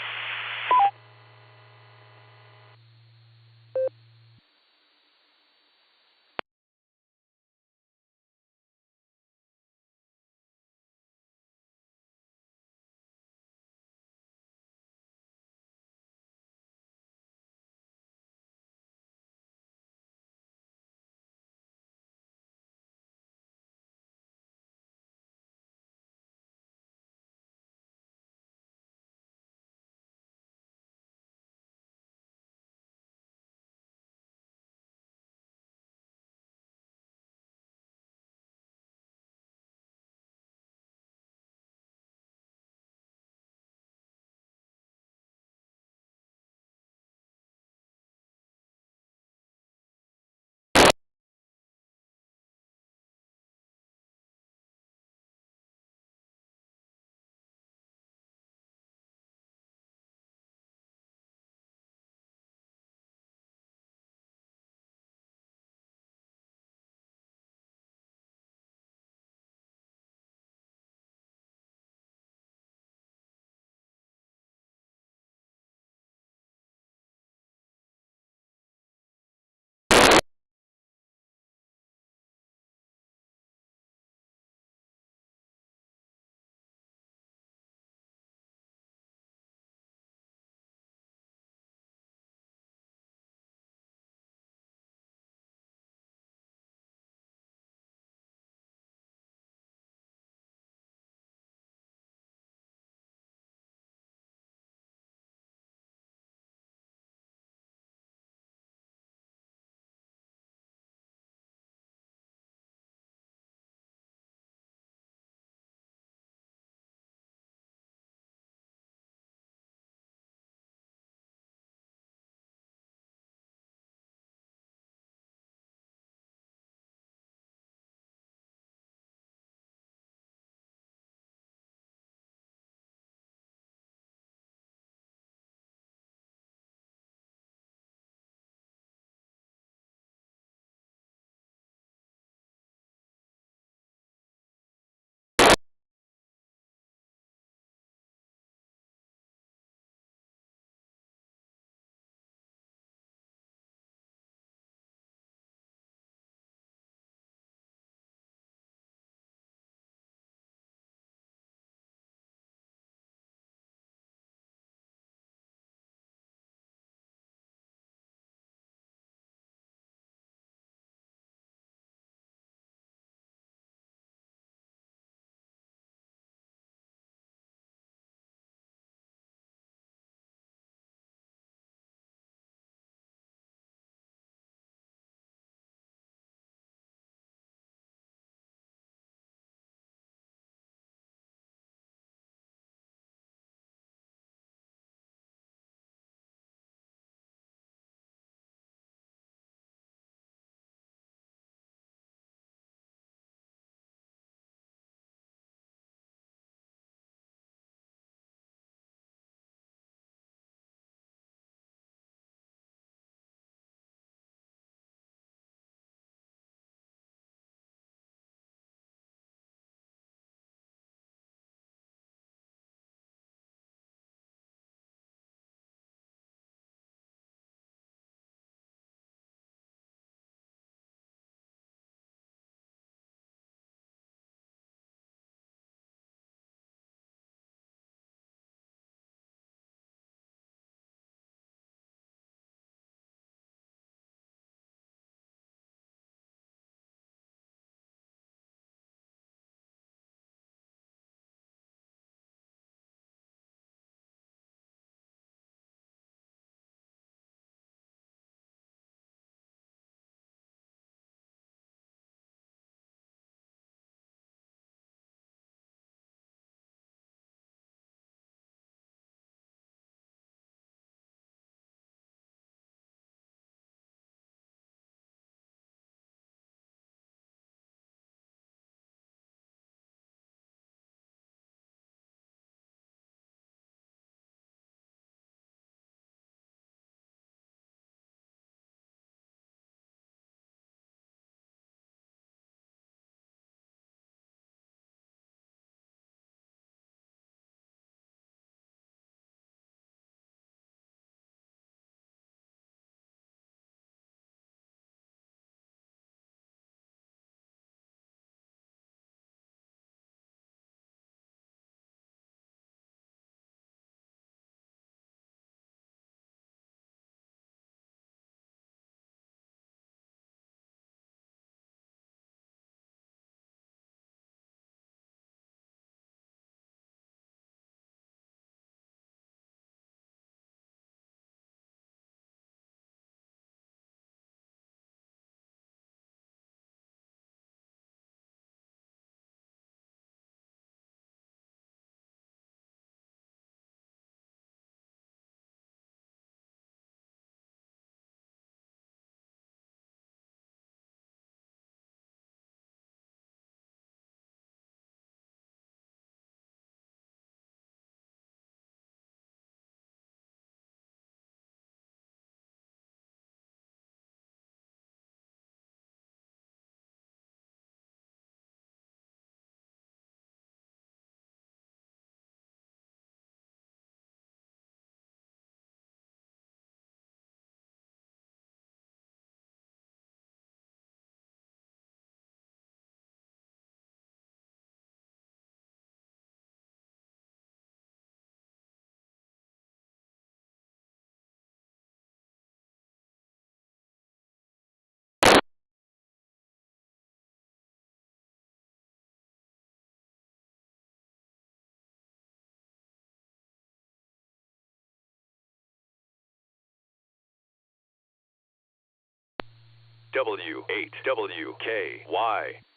W8WKY.